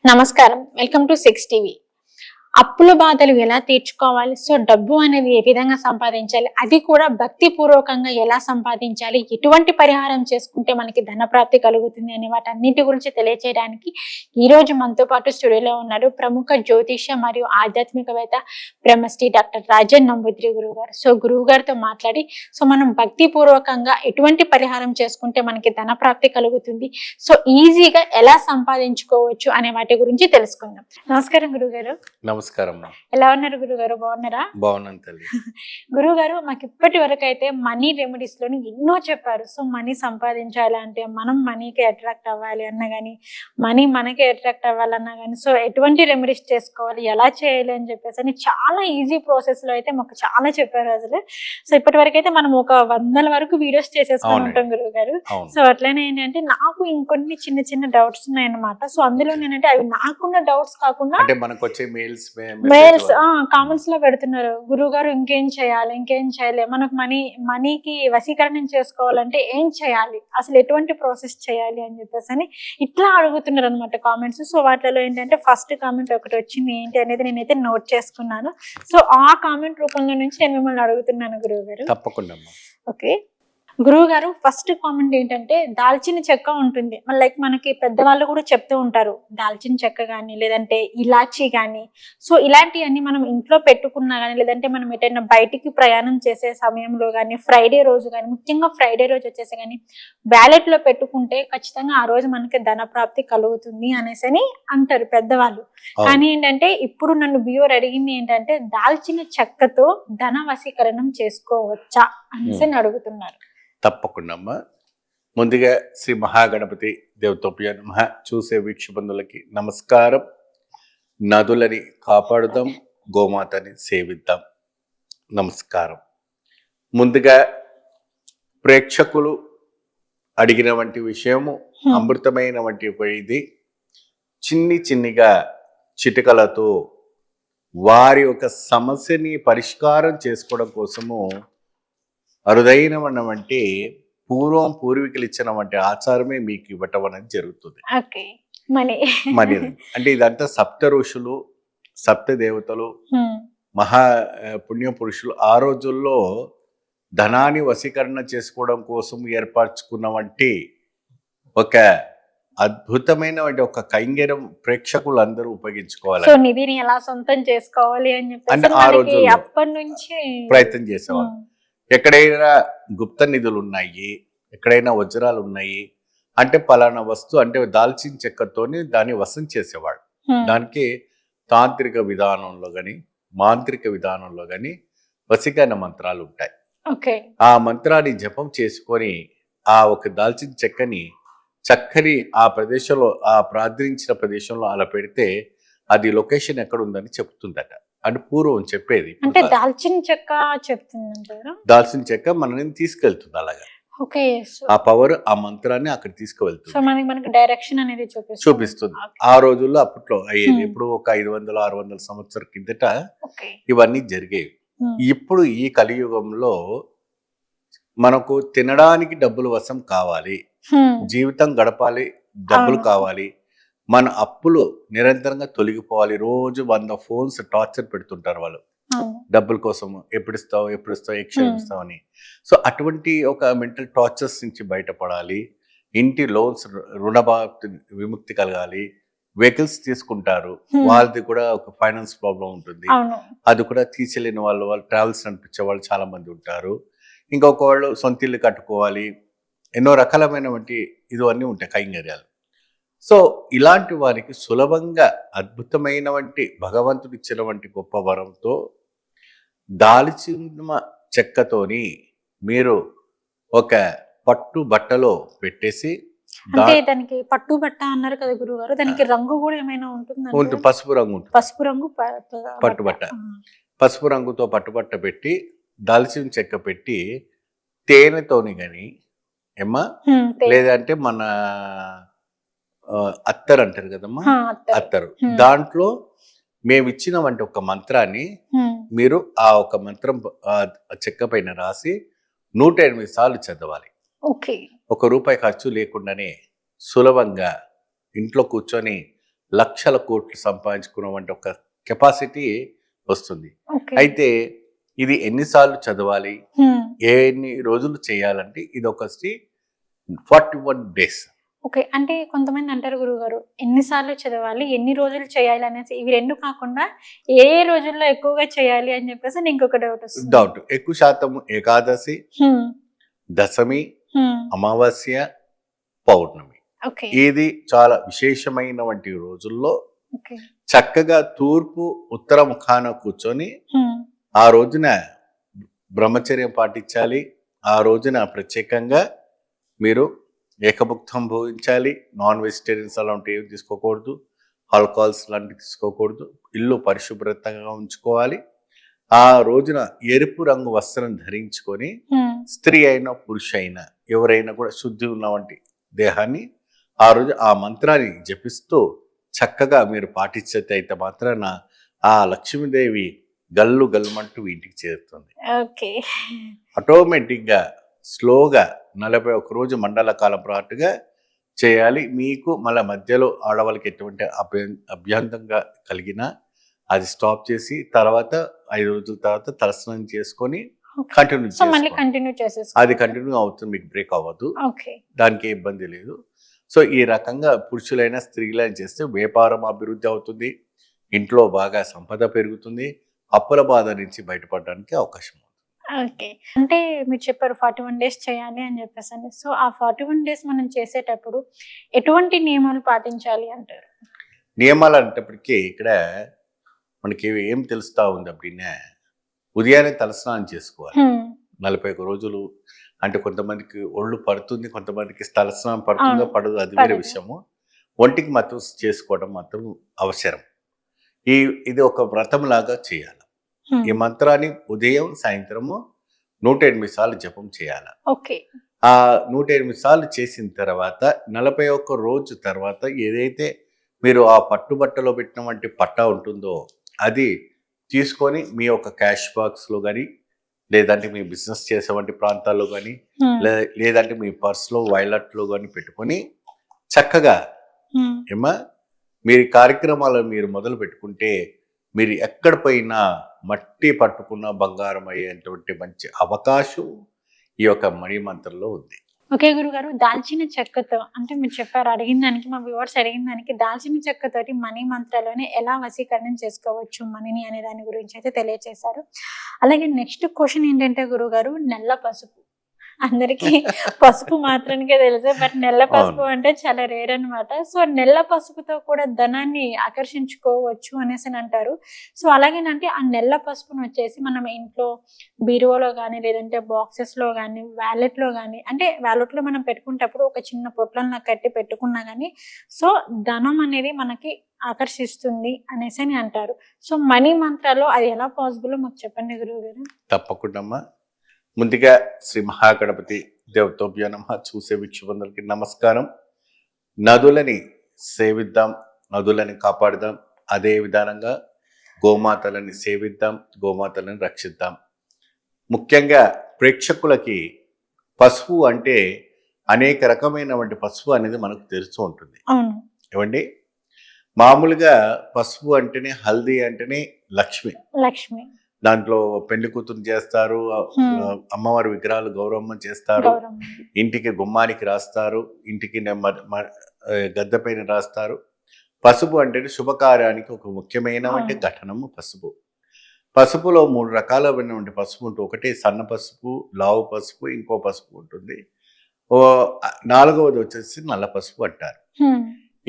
నమస్కారం. Welcome to 6 TV. అప్పుల బాధలు ఎలా తీర్చుకోవాలి, సో డబ్బు అనేది ఏ విధంగా సంపాదించాలి, అది కూడా భక్తి పూర్వకంగా ఎలా సంపాదించాలి, ఎటువంటి పరిహారం చేసుకుంటే మనకి ధనప్రాప్తి కలుగుతుంది అనే వాటన్నిటి గురించి తెలియజేయడానికి ఈ రోజు మనతో పాటు స్టూడియోలో ఉన్నారు ప్రముఖ జ్యోతిష మరియు ఆధ్యాత్మికవేత్త బ్రహ్మశ్రీ డాక్టర్ రాజన్ నంబూద్రి గురువు గారు. సో గురువు గారితో మాట్లాడి మనం భక్తి పూర్వకంగా ఎటువంటి పరిహారం చేసుకుంటే మనకి ధనప్రాప్తి కలుగుతుంది, సో ఈజీగా ఎలా సంపాదించుకోవచ్చు అనే వాటి గురించి తెలుసుకుందాం. నమస్కారం గురుగారు. నమస్కారం. ఎలా ఉన్నారు గురుగారు? బాగున్నారా? బాగున్నాను తల్లి. గురుగారు, మాకు ఇప్పటి వరకు అయితే మనీ రెమెడీస్ లోని ఎన్నో చెప్పారు. సో మనీ సంపాదించాలి అంటే మనం మనీకి అట్రాక్ట్ అవ్వాలి అన్నా కానీ, మనీ మనకి అట్రాక్ట్ అవ్వాలన్నా కానీ, సో ఎటువంటి రెమెడీస్ చేసుకోవాలి, ఎలా చేయాలి అని చెప్పేసి అని చాలా ఈజీ ప్రాసెస్ లో అయితే మాకు చాలా చెప్పారు అసలు. సో ఇప్పటి వరకు అయితే మనం ఒక 100 వరకు వీడియోస్ చేసేసుకుని ఉంటాం గురువు గారు. సో అట్లనే ఏంటంటే నాకు ఇంకొన్ని చిన్న చిన్న డౌట్స్ ఉన్నాయన్నమాట. సో అందులో ఏంటంటే అవి నాకున్న డౌట్స్ కాకుండా మనకు వచ్చే మెయిల్స్ కామెంట్స్ లో పెడుతున్నారు, గురువు గారు ఇంకేం చేయాలి, ఇంకేం చేయాలి, మనకు మనీకి వశీకరణం చేసుకోవాలంటే ఏం చేయాలి, అసలు ఎటువంటి ప్రాసెస్ చేయాలి అని చెప్పేసి అని ఇట్లా అడుగుతున్నారు అనమాట కామెంట్స్. సో వాటిలో ఏంటంటే ఫస్ట్ కామెంట్ ఒకటి వచ్చింది, ఏంటి అనేది నేనైతే నోట్ చేసుకున్నాను. సో ఆ కామెంట్ రూపంలో నుంచి నేను మిమ్మల్ని అడుగుతున్నాను గురువు గారు. తప్పకుండా. ఓకే గురువు గారు, ఫస్ట్ కామెంట్ ఏంటంటే దాల్చిన చెక్క ఉంటుంది, లైక్ మనకి పెద్దవాళ్ళు కూడా చెప్తూ ఉంటారు దాల్చిన చెక్క కానీ లేదంటే ఇలాచీ కానీ. సో ఇలాంటివన్నీ మనం ఇంట్లో పెట్టుకున్నా కానీ, లేదంటే మనం ఎటైనా బయటికి ప్రయాణం చేసే సమయంలో కానీ, ఫ్రైడే రోజు కానీ, ముఖ్యంగా ఫ్రైడే రోజు వచ్చేసి కానీ వ్యాలెట్ లో పెట్టుకుంటే ఖచ్చితంగా ఆ రోజు మనకి ధనప్రాప్తి కలుగుతుంది అనేసి అని అంటారు పెద్దవాళ్ళు. కానీ ఏంటంటే ఇప్పుడు నన్ను వ్యూవర్ అడిగింది ఏంటంటే దాల్చిన చెక్కతో ధన వశీకరణం చేసుకోవచ్చా అనేసి అడుగుతున్నారు. తప్పకుండా అమ్మా. ముందుగా శ్రీ మహాగణపతి దేవతోప్య నమః. చూసే వీక్షబంధులకి నమస్కారం. నదులని కాపాడుదాం, గోమాతని సేవిద్దాం. నమస్కారం. ముందుగా ప్రేక్షకులు అడిగిన వంటి విషయము అమృతమైన వంటి ఇది చిన్నిగా చిటికలతో వారి యొక్క సమస్యని పరిష్కారం చేసుకోవడం కోసము అరుదైన వంటి పూర్వీకులు ఇచ్చిన వంటి ఆచారమే మీకు ఇవ్వటం అనేది జరుగుతుంది. మనీ అంటే ఇదంతా సప్త ఋషులు, సప్త దేవతలు, మహా పుణ్య పురుషులు ఆ రోజుల్లో ధనాన్ని వశీకరణ చేసుకోవడం కోసం ఏర్పరచుకున్న వంటి ఒక అద్భుతమైన ఒక కైంగర్యం ప్రేక్షకులు అందరూ ఉపయోగించుకోవాలి. సో నిధిని ఎలా సొంతం చేసుకోవాలి అని చెప్పి ఆ రోజు అప్పటి నుంచి ప్రయత్నం చేసేవాళ్ళు. ఎక్కడైనా గుప్త నిధులు ఉన్నాయి, ఎక్కడైనా వజ్రాలు ఉన్నాయి అంటే పలానా వస్తువు అంటే దాల్చిన చెక్కతోని దాన్ని వశం చేసేవాడు. దానికి తాంత్రిక విధానంలో గాని మాంత్రిక విధానంలో గాని వశీకరణ మంత్రాలు ఉంటాయి. ఆ మంత్రాన్ని జపం చేసుకొని ఆ ఒక దాల్చిన చెక్కని చక్కని ఆ ప్రదేశంలో, ఆ ప్రార్థించిన ప్రదేశంలో అలా పెడితే అది లొకేషన్ ఎక్కడ ఉందని చెప్తుందట. అంటే పూర్వం చెప్పేది. అంటే దాల్చిన చెక్క చెప్తుంది, దాల్చిన చెక్క మనని తీసుకెళ్తుంది అలాగా. ఆ పవర్, ఆ మంత్రాన్ని అక్కడ తీసుకువెళ్తుంది, డైరెక్షన్ అనేది చూపిస్తుంది. ఆ రోజుల్లో అప్పట్లో అయ్యేది. ఇప్పుడు ఒక 500-600 సంవత్సరాల కిందట ఇవన్నీ జరిగేవి. ఇప్పుడు ఈ కలియుగంలో మనకు తినడానికి డబ్బులు వశం కావాలి, జీవితం గడపాలి, డబ్బులు కావాలి, మన అప్పులు నిరంతరంగా తొలగిపోవాలి. రోజు 100 ఫోన్స్ టార్చర్ పెడుతుంటారు వాళ్ళు డబ్బుల కోసం. ఎప్పుడు ఇస్తావు ఎక్షమిస్తావు అని. సో అటువంటి ఒక మెంటల్ టార్చర్స్ నుంచి బయటపడాలి. ఇంటి లోన్స్ రుణబాధ విముక్తి కలగాలి. వెహికల్స్ తీసుకుంటారు, వాళ్ళది కూడా ఒక ఫైనాన్స్ ప్రాబ్లం ఉంటుంది, అది కూడా తీసేలేని వాళ్ళు ట్రావెల్స్ నడిపించే వాళ్ళు చాలా మంది ఉంటారు. ఇంకొక వాళ్ళు సొంత ఇల్లు కట్టుకోవాలి, ఎన్నో రకాలమైనటువంటి ఇవన్నీ ఉంటాయి కైంగర్యాలు. సో ఇలాంటి వారికి సులభంగా అద్భుతమైన వంటి భగవంతుడు ఇచ్చిన వంటి గొప్ప వరంతో దాల్చిన చెక్కతోని మీరు ఒక పట్టు బట్టలో పెట్టేసి, దానికి పట్టు బట్ట అన్నారు కదా గురువు గారు, దానికి రంగు కూడా ఏమైనా ఉంటుంది? పసుపు రంగు ఉంటుంది. పసుపు రంగు పట్టుబట్ట, పసుపు రంగుతో పట్టుబట్ట పెట్టి దాల్చిన చెక్క పెట్టి తేనెతోని గాని ఏమ్మా, లేదంటే మన అత్తరు అంటారు కదమ్మా, అత్తరు, దాంట్లో మేము ఇచ్చిన వంటి ఒక మంత్రాన్ని మీరు ఆ ఒక మంత్రం చెక్క పైన రాసి 108 సార్లు చదవాలి. ₹1 ఖర్చు లేకుండానే సులభంగా ఇంట్లో కూర్చొని లక్షల కోట్లు సంపాదించుకున్నటువంటి ఒక కెపాసిటీ వస్తుంది. అయితే ఇది ఎన్నిసార్లు చదవాలి, ఎన్ని రోజులు చేయాలంటే ఇది ఒకటి 41 days. ఓకే, అంటే కొంతమంది అంటారు గురుగారు ఎన్నిసార్లు చదవాలి, ఎన్ని రోజులు చేయాలి అనేసి. ఇవి రెండు కాకుండా ఏ రోజుల్లో ఎక్కువగా చేయాలి అని చెప్పేసి ఇంకొక డౌట్. ఎక్కువ శాతం ఏకాదశి, దశమి, అమావాస్య, పౌర్ణమి. ఇది చాలా విశేషమైనటువంటి రోజుల్లో చక్కగా తూర్పు ఉత్తర ముఖాన కూర్చొని ఆ రోజున బ్రహ్మచర్యం పాటించాలి. ఆ రోజున ప్రత్యేకంగా మీరు ఏకభుక్తం భోగించాలి. నాన్ వెజిటేరియన్స్ అలాంటివి ఏమి తీసుకోకూడదు, ఆల్కహాల్స్ లాంటివి తీసుకోకూడదు. ఇల్లు పరిశుభ్రతంగా ఉంచుకోవాలి. ఆ రోజున ఎరుపు రంగు వస్త్రం ధరించుకొని స్త్రీ అయినా పురుష అయినా ఎవరైనా కూడా శుద్ధి ఉన్నవంటి దేహాన్ని ఆ రోజు ఆ మంత్రాన్ని జపిస్తూ చక్కగా మీరు పాటించతే అయితే మాత్రాన ఆ లక్ష్మీదేవి గల్లు గల్లుమంటూ ఇంటికి చేరుతుంది. ఆటోమేటిక్గా స్లోగా 41 రోజు మండల కాలం పాటుగా చేయాలి. మీకు మళ్ళీ మధ్యలో ఆడవాళ్ళకి ఎటువంటి అభ్యంతరంగా కలిగినా అది స్టాప్ చేసి తర్వాత 5 రోజుల తర్వాత తలస్నానం చేసుకొని కంటిన్యూ చేసేసి అది కంటిన్యూ అవుతుంది, మీకు బ్రేక్ అవ్వదు, దానికి ఇబ్బంది లేదు. సో ఈ రకంగా పురుషులైనా స్త్రీలైనా చేస్తే వ్యాపారం అభివృద్ధి అవుతుంది, ఇంట్లో బాగా సంపద పెరుగుతుంది, అప్పుల బాధ నుంచి బయటపడడానికి అవకాశం ఉంది. ఓకే, అంటే మీరు చెప్పారు 41 days చేయాలి అని చెప్పేసి. సో ఆ 41 days మనం చేసేటప్పుడు ఎటువంటి నియమాలు పాటించాలి అంటారు? నియమాలు అంటప్పటికీ ఇక్కడ మనకి ఏం తెలుస్తా ఉంది அப்படின்னா, ఉదయాన్నే తలస్నానం చేసుకోవాలి 41 రోజులు. అంటే కొంతమందికి ఒళ్ళు పడుతుంది, కొంతమందికి తలస్నానం పడుతుందో పడదు అది వేరే విషయము. ఒంటికి మాత్రం చేసుకోవడం మాత్రం అవసరం. ఇది ఒక వ్రతం లాగా చేయాలి. ఈ మంత్రాన్ని ఉదయం సాయంత్రము 108 సార్లు జపం చేయాలి. ఆ 108 సార్లు చేసిన తర్వాత 41 రోజు తర్వాత ఏదైతే మీరు ఆ పట్టుబట్టలో పెట్టినటువంటి పట్టా ఉంటుందో అది తీసుకొని మీ యొక్క క్యాష్ బాక్స్లో కానీ, లేదంటే మీ బిజినెస్ చేసేవంటి ప్రాంతాల్లో కానీ, లేదంటే మీ పర్స్లో వైలెట్లో కానీ పెట్టుకొని చక్కగా ఏమా మీరు కార్యక్రమాలను మీరు మొదలు పెట్టుకుంటే మీరు ఎక్కడ పోయినా మట్టి పట్టుకున్న బంగారం అయ్యేటువంటి మంచి అవకాశం ఈ యొక్క మణి మంత్రంలో ఉంది. ఓకే గురుగారు, దాల్చిన చెక్కతో అంటే మీరు చెప్పారు, అడిగిన దానికి మా వ్యూవర్స్ అడిగిన దానికి దాల్చిన చెక్కతోటి మణి మంత్రాలోనే ఎలా వశీకరణం చేసుకోవచ్చు మణిని అనే దాని గురించి అయితే తెలియజేశారు. అలాగే నెక్స్ట్ క్వశ్చన్ ఏంటంటే గురుగారు, నల్ల పసుపు. అందరికి పసుపు మాత్రానికే తెలుసు, బట్ నల్ల పసుపు అంటే చాలా రేర్ అనమాట. సో నల్ల పసుపుతో కూడా ధనాన్ని ఆకర్షించుకోవచ్చు అనేసి అంటారు. సో అలాగేనంటే ఆ నల్ల పసుపును వచ్చేసి మనం ఇంట్లో బీరువాలో కానీ, లేదంటే బాక్సెస్లో కానీ, వ్యాలెట్లో కానీ, అంటే వ్యాలెట్లో మనం పెట్టుకునేటప్పుడు ఒక చిన్న పొట్లంలా కట్టి పెట్టుకున్నా కానీ సో ధనం అనేది మనకి ఆకర్షిస్తుంది అనేసి అని అంటారు. సో మనీ మంత్రాల్లో అది ఎలా పాసిబుల్ మాకు చెప్పండి గురువు గారు. తప్పకుండా. ముందుగా శ్రీ మహాగణపతి దేవతోభ్యో నమః. చూసే వీక్షకులందరికీ నమస్కారం. నదులని సేవిద్దాం, నదులని కాపాడుదాం, అదే విధానంగా గోమాతలని సేవిద్దాం, గోమాతలను రక్షిద్దాం. ముఖ్యంగా ప్రేక్షకులకి పసుపు అంటే అనేక రకమైనటువంటి పసుపు అనేది మనకు తెలుస్తూ ఉంటుంది. ఏమండి, మామూలుగా పసుపు అంటేనే, హల్దీ అంటేనే లక్ష్మి. దాంట్లో పెళ్లి కూతురు చేస్తారు, అమ్మవారి విగ్రహాలు గౌరవం చేస్తారు, ఇంటికి గుమ్మానికి రాస్తారు, ఇంటికి గద్దె పైన రాస్తారు. పసుపు అంటే శుభకార్యానికి ఒక ముఖ్యమైనటువంటి ఘటనము పసుపు. పసుపులో 3 రకాలైనటువంటి పసుపు ఉంటుంది. ఒకటి సన్న పసుపు, లావు పసుపు, ఇంకో పసుపు ఉంటుంది. 4వది వచ్చేసి నల్ల పసుపు అంటారు.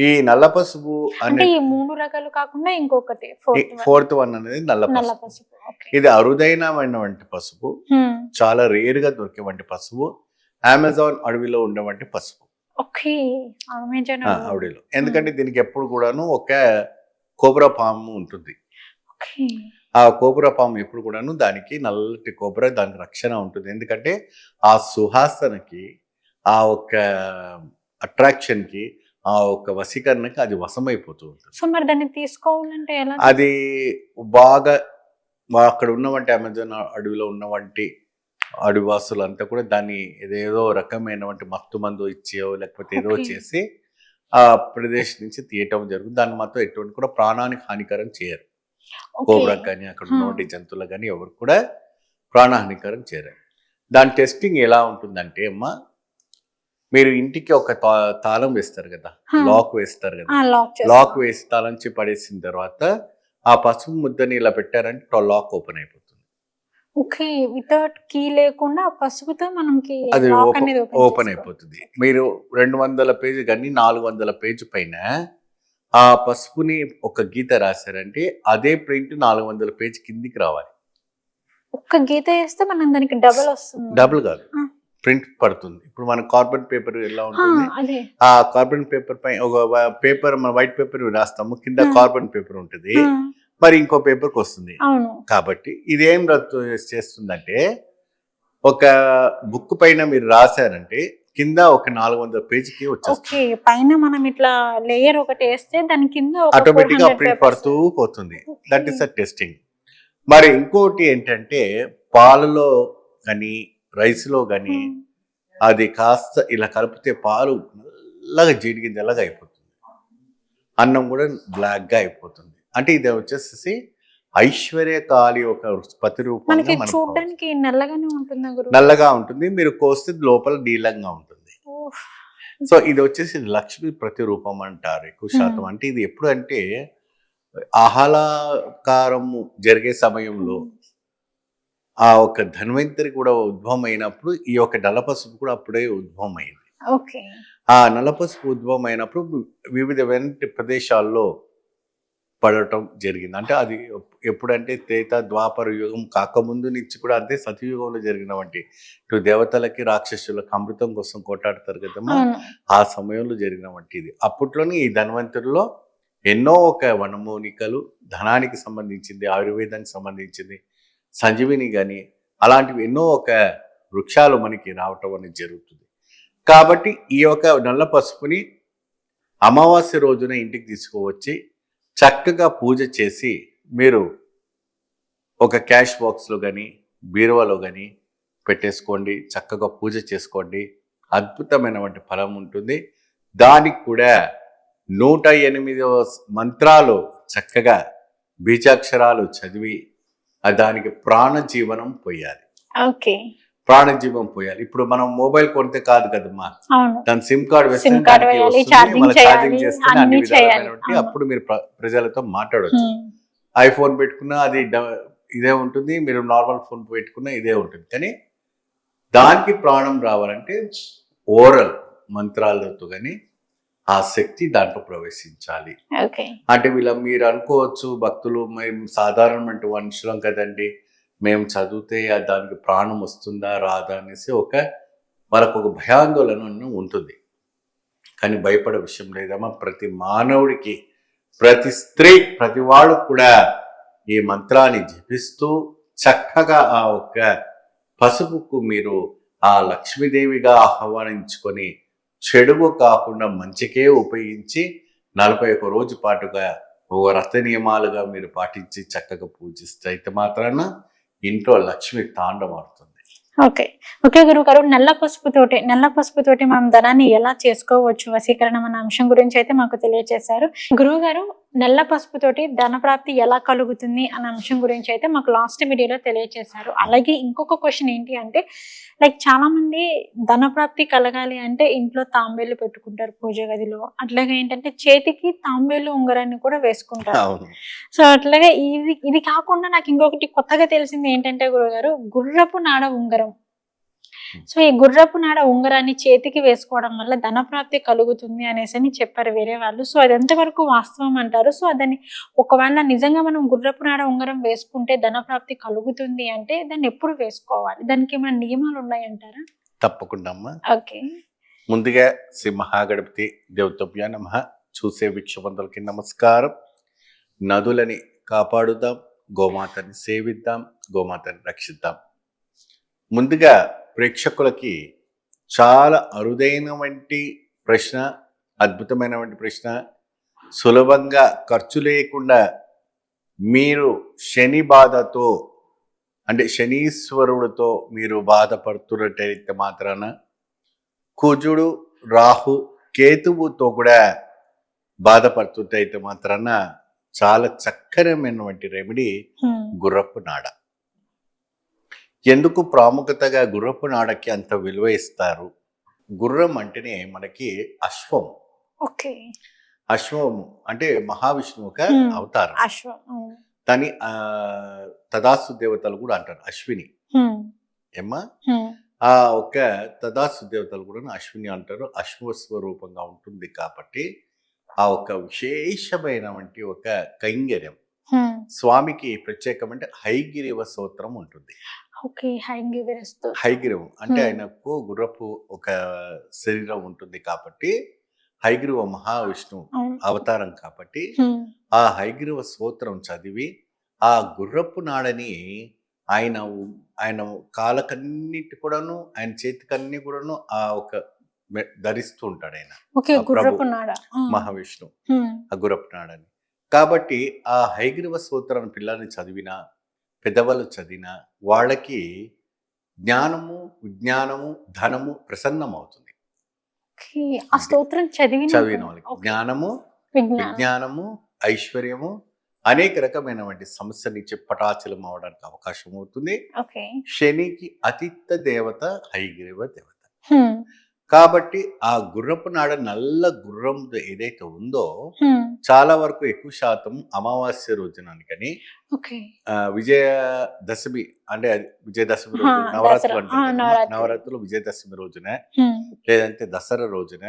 ఈ నల్ల పసుపు అంటే ఈ 3 రకాలు కాకుండా ఇంకొకటి 4th వన్ అనేది నల్ల పసుపు. ఇది అరుదైనటువంటి పసుపు, చాలా రేర్ గా దొరికేవంటి పసుపు, అమెజాన్ అడవిలో ఉండేవంటి పసుపు. అడవిలో ఎందుకంటే దీనికి ఎప్పుడు కూడాను ఒక కోబ్రా పాము ఉంటుంది. ఆ కోబ్రా పాము ఎప్పుడు కూడాను దానికి నల్లటి కోబ్రా దానికి రక్షణ ఉంటుంది. ఎందుకంటే ఆ సుహాసనకి, ఆ ఒక్క అట్రాక్షన్ కి, ఆ ఒక్క వశీకరణకి అది వశమైపోతూ ఉంటుంది. సో మరి దాన్ని తీసుకోవాలంటే ఎలా? అది బాగా అక్కడ ఉన్నవంటి అమెజాన్ అడవిలో ఉన్నవంటి అడవివాసులు అంతా కూడా దాన్ని ఏదేదో రకమైనటువంటి మత్తు మందు ఇచ్చేయో లేకపోతే ఏదో చేసి ఆ ప్రదేశం నుంచి తీయటం జరుగుతుంది. దాన్ని మాత్రం ఎటువంటి కూడా ప్రాణానికి హానికరం చేయరు. ఓకే. కోబ్రాకి కానీ అక్కడ ఉన్నటువంటి జంతువులకు కానీ ఎవరు కూడా ప్రాణహానికరం చేయరు. దాని టెస్టింగ్ ఎలా ఉంటుందంటే అమ్మా, మీరు ఇంటికి ఒక తాళం వేస్తారు కదా, లాక్ వేస్తారు కదా, లాక్ వేసి తాళం పడేసిన తర్వాత ఆ పసుపు ముద్దని ఇలా పెట్టారంటే లాక్ ఓపెన్ అయిపోతుంది. ఓకే, వితౌట్ కీ లేకుండా పసుపుతో మనకి అది ఓపెన్ అయిపోతుంది. మీరు 200 పేజీ కానీ 400 పేజీ పైన ఆ పసుపుని ఒక గీత రాశారంటే అదే ప్రింట్ 400 పేజీ కిందికి రావాలి. ఒక్క గీత వేస్తే మనం దానికి డబుల్ వస్తుంది. డబుల్ కాదు, ప్రింట్ పడుతుంది. ఇప్పుడు మన కార్బన్ పేపర్ ఎలా ఉంటుంది, ఆ కార్బన్ పేపర్ పై ఒక పేపర్ మన వైట్ పేపర్ రాస్తాము, కింద కార్బన్ పేపర్ ఉంటుంది, మరి ఇంకో పేపర్కి వస్తుంది. కాబట్టి ఇదేం రద్దు చేస్తుందంటే, ఒక బుక్ పైన మీరు రాశారంటే కింద ఒక 400 పేజీకి వచ్చేస్తుంది. పైన మనం ఇట్లా లేయర్ ఒకటి వేస్తే దాని కింద ఆటోమేటిక్ గా ప్రింట్ పడుతూ పోతుంది. That is the testing. మరి ఇంకోటి ఏంటంటే, పాలలో కానీ రైస్ లో కానీ అది కాస్త ఇలా కలిపితే పాలు నల్లగా జీడిగింజలాగా అయిపోతుంది, అన్నం కూడా బ్లాక్ గా అయిపోతుంది. అంటే ఇది వచ్చేసి ఐశ్వర్యకాళి ఒక ప్రతిరూపంగా చూడడానికి నల్లగానే ఉంటుంది, నల్లగా ఉంటుంది. మీరు కోస్తే లోపల నీలంగా ఉంటుంది. సో ఇది వచ్చేసి లక్ష్మి ప్రతిరూపం అంటారు ఎక్కువ శాతం. అంటే ఇది ఎప్పుడు అంటే ఆహ్లాదకరము జరిగే సమయంలో ఆ ఒక ధన్వంతరి కూడా ఉద్భవం అయినప్పుడు ఈ యొక్క నల్ల పసుపు కూడా అప్పుడే ఉద్భవం అయింది. ఆ నల్ల పసుపు ఉద్భవం అయినప్పుడు వివిధ ప్రదేశాల్లో పడటం జరిగింది. అంటే అది ఎప్పుడంటే త్రేత ద్వాపర యుగం కాకముందు నుంచి కూడా, అంతే సతయుగంలో జరిగినవంటి ఇటు దేవతలకి రాక్షసులకు అమృతం కోసం కొట్టాడతారు కదమ్మా, ఆ సమయంలో జరిగినవంటి ఇది. అప్పట్లోనే ఈ ధన్వంతరిలో ఎన్నో ఒక వనమూలికలు, ధనానికి సంబంధించింది, ఆయుర్వేదానికి సంబంధించింది, సంజీవిని కానీ అలాంటివి ఎన్నో ఒక వృక్షాలు మనకి రావటం అనేది జరుగుతుంది. కాబట్టి ఈ యొక్క నల్ల పసుపుని అమావాస్య రోజున ఇంటికి తీసుకువచ్చి చక్కగా పూజ చేసి మీరు ఒక క్యాష్ బాక్స్లో కానీ బీరువాలో కానీ పెట్టేసుకోండి, చక్కగా పూజ చేసుకోండి. అద్భుతమైనటువంటి ఫలం ఉంటుంది. దానికి కూడా 108 మంత్రాలు చక్కగా బీజాక్షరాలు చదివి దానికి ప్రాణజీవనం పోయాలి. ప్రాణజీవం పోయాలి. ఇప్పుడు మనం మొబైల్ కొడితే కాదు కదమ్మా, దాని సిమ్ కార్డు వేస్తే ఛార్జింగ్ చేస్తే అన్ని విధాలైనటువంటి అప్పుడు మీరు ప్రజలతో మాట్లాడవచ్చు. ఐఫోన్ పెట్టుకున్నా అది ఇదే ఉంటుంది, మీరు నార్మల్ ఫోన్ పెట్టుకున్నా ఇదే ఉంటుంది. కానీ దానికి ప్రాణం రావాలంటే ఓరల్ మంత్రాలతో కానీ ఆ శక్తి దాంట్లో ప్రవేశించాలి. అంటే మీరు అనుకోవచ్చు, భక్తులు మేము సాధారణమైన మనుషులం కదండి, మేము చదివితే దానికి ప్రాణం వస్తుందా రాదా అనేసి వాళ్ళకు ఒక భయాందోళన ఉంటుంది. కానీ భయపడే విషయం లేదమ్మా. ప్రతి మానవుడికి, ప్రతి స్త్రీ, ప్రతి వాళ్ళు కూడా ఈ మంత్రాన్ని జపిస్తూ చక్కగా ఆ పసుపుకు మీరు ఆ లక్ష్మీదేవిగా ఆహ్వానించుకొని చెడుగు కాకుండా మంచికే ఉపయోగించి 41 రోజు పాటుగా వ్రత నియమాలుగా మీరు పాటించి చక్కగా పూజిస్తే అయితే మాత్రాన ఇంట్లో లక్ష్మి తాండవడుతుంది. ఓకే గురుగారు, నల్ల పసుపుతోటి మనం ధనాన్ని ఎలా చేసుకోవచ్చు వశీకరణం అన్న అంశం గురించి అయితే మాకు తెలియజేశారు. గురువు గారు, నల్ల పసుపుతోటి ధన ప్రాప్తి ఎలా కలుగుతుంది అన్న అంశం గురించి అయితే మాకు లాస్ట్ వీడియోలో తెలియజేశారు. అలాగే ఇంకొక క్వశ్చన్ ఏంటి అంటే, చాలా మంది ధన ప్రాప్తి కలగాలి అంటే ఇంట్లో తాంబేలు పెట్టుకుంటారు పూజ గదిలో. అట్లాగే ఏంటంటే చేతికి తాంబేలు ఉంగరాన్ని కూడా వేసుకుంటారు. సో అట్లాగే ఇది కాకుండా నాకు ఇంకొకటి కొత్తగా తెలిసింది ఏంటంటే గురుగారు, గుర్రపు నాడ ఉంగరం. సో ఈ గుర్రపు నాడ ఉంగరాన్ని చేతికి వేసుకోవడం వల్ల ధన ప్రాప్తి కలుగుతుంది అనేసి చెప్పారు వేరే వాళ్ళు. సో అది ఎంతవరకు వాస్తవం అంటారు? సో దాన్ని ఒకవేళ నిజంగా మనం గుర్రపు నాడ ఉంగరం వేసుకుంటే ధన ప్రాప్తి కలుగుతుంది అంటే దాన్ని ఎప్పుడు వేసుకోవాలి? దానికి ఏమైనా నియమాలు ఉన్నాయంటారా? తప్పకుండా అమ్మా. ముందుగా శ్రీ మహాగణపతి దేవతభ్యా నమః. చూసే వీక్షబంధులకి నమస్కారం. నదులని కాపాడుదాం, గోమాతని సేవిద్దాం, గోమాతని రక్షిద్దాం. ముందుగా ప్రేక్షకులకి చాలా అరుదైనటువంటి ప్రశ్న, అద్భుతమైనటువంటి ప్రశ్న. సులభంగా ఖర్చు లేకుండా మీరు శని బాధతో, అంటే శనీశ్వరుడితో మీరు బాధపడుతున్నట్టయితే మాత్రాన కుజుడు, రాహు, కేతువుతో కూడా బాధపడుతుంటే అయితే మాత్రాన చాలా చక్కనమైనటువంటి రెమెడీ గుర్రపు నాడ. ఎందుకు ప్రాముఖ్యతగా గుర్రపు నాడకి అంత విలువ ఇస్తారు? గుర్రం అంటేనే మనకి అశ్వం. ఓకే. అశ్వం అంటే మహావిష్ణువు ఒక అవతారం. అశ్వం. దాని తదాస్తు దేవతలు కూడా అంటారు అశ్విని. ఏమ్మా ఆ ఒక తదాస్తు దేవతలు కూడా అశ్విని అంటారు. అశ్వస్వరూపంగా ఉంటుంది కాబట్టి ఆ ఒక విశేషమైనటువంటి ఒక కైంగర్యం స్వామికి ప్రత్యేకమంటే హైగిరీవ స్తోత్రం ఉంటుంది. హైగిరీవం అంటే ఆయనకు గుర్రపు ఒక శరీరం ఉంటుంది కాబట్టి హైగ్రీవ మహావిష్ణువు అవతారం కాబట్టి ఆ హైగ్రీవ స్తోత్రం చదివి ఆ గుర్రపు నాడని ఆయన ఆయన కాళ్ళకన్నిటి కూడాను ఆయన చేతికన్నీ కూడాను ఆ ఒక ధరిస్తూ ఉంటాడు ఆయన మహావిష్ణువు ఆ గుర్రపు నాడని. కాబట్టి ఆ హైగ్రీవ స్తోత్రాన్ని పిల్లల్ని చదివినా పెద్దవాళ్ళు చదివినా వాళ్ళకి జ్ఞానము విజ్ఞానము ధనము ప్రసన్నం అవుతుంది. ఆ స్తోత్రం చదివిన వాళ్ళకి జ్ఞానము విజ్ఞానము ఐశ్వర్యము అనేక రకమైనటువంటి సమస్య నుంచి పటాచలం అవడానికి అవకాశం అవుతుంది. శనికి అతిథ దేవత హైగ్రీవ దేవత కాబట్టి ఆ గుర్రపు నాడ నల్ల గుర్రం ఏదైతే ఉందో చాలా వరకు ఎక్కువ శాతం అమావాస్య రోజునానికని విజయదశమి అంటే విజయదశమి రోజు నవరాత్రులు అంటే నవరాత్రులు విజయదశమి రోజున లేదంటే దసరా రోజున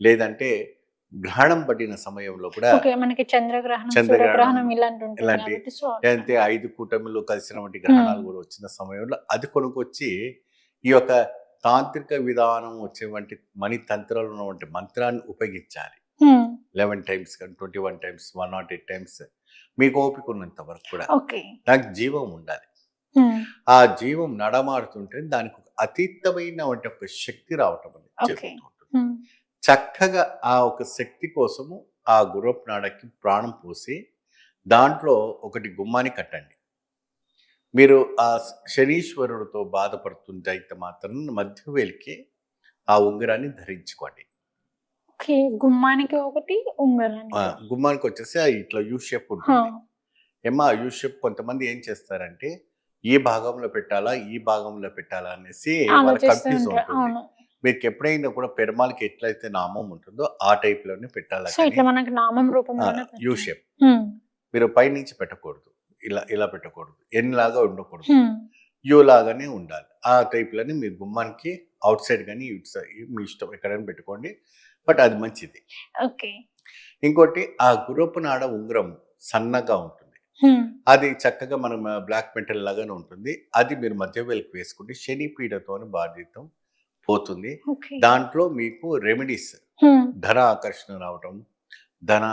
లేదంటే గ్రహణం పడిన సమయంలో కూడా మనకి చంద్రగ్రహణం ఇలాంటి లేదంటే 5 కూటమిలు కలిసినటువంటి గ్రహణాలు కూడా వచ్చిన సమయంలో అది కొనుక్కొచ్చి ఈ యొక్క తాంత్రిక విధానం వచ్చేవంటి మణి తంత్రాలు ఉన్నటువంటి మంత్రాన్ని ఉపయోగించాలి. 11 times 21 times 108 times మీకు ఓపిక ఉన్నంత వరకు కూడా దానికి జీవం ఉండాలి. ఆ జీవం నడమాడుతుంటే దానికి ఒక అతీతమైనటువంటి ఒక శక్తి రావటం అనేది జరుగుతుంటుంది. చక్కగా ఆ ఒక శక్తి కోసము ఆ గుర్రపు నాడకి ప్రాణం పోసి దాంట్లో ఒకటి గుమ్మాన్ని కట్టండి. మీరు ఆ శనీశ్వరుడితో బాధపడుతుంటే అయితే మాత్రం మధ్య వేలికి ఆ ఉంగరాన్ని ధరించుకోండి. గుమ్మానికి ఒకటి గుమ్మానికి వచ్చేసి ఇట్లా యూ షేప్ ఉంటుంది. ఏమా యూ షేప్ కొంతమంది ఏం చేస్తారంటే ఈ భాగంలో పెట్టాలా ఈ భాగంలో పెట్టాలా అనేసి వాళ్ళకి కన్ఫ్యూజ్ ఉంటుంది. మీకు ఎప్పుడైనా కూడా పెరుమాలకి ఎట్లయితే నామం ఉంటుందో ఆ టైప్ లోనే పెట్టాలి. యూ షేప్ మీరు పైనుంచి పెట్టకూడదు, ఇలా పెట్టకూడదు, ఎన్ లాగా ఉండకూడదు, యూ లాగానే ఉండాలి. ఆ టైప్ లోనే మీ గుమ్మానికి అవుట్ సైడ్ కానీ ఇటు సైడ్ మీ ఇష్టం ఎక్కడైనా పెట్టుకోండి. బట్ అది మంచిది. ఇంకోటి ఆ గుర్రపు నాడ ఉంగరం సన్నగా ఉంటుంది. అది చక్కగా మనం బ్లాక్ మెటల్ లాగానే ఉంటుంది. అది మీరు మధ్య వేలకు వేసుకుంటే శని పీడతో బాధితం పోతుంది. దాంట్లో మీకు రెమెడీస్ ధన ఆకర్షణ రావటం, ధన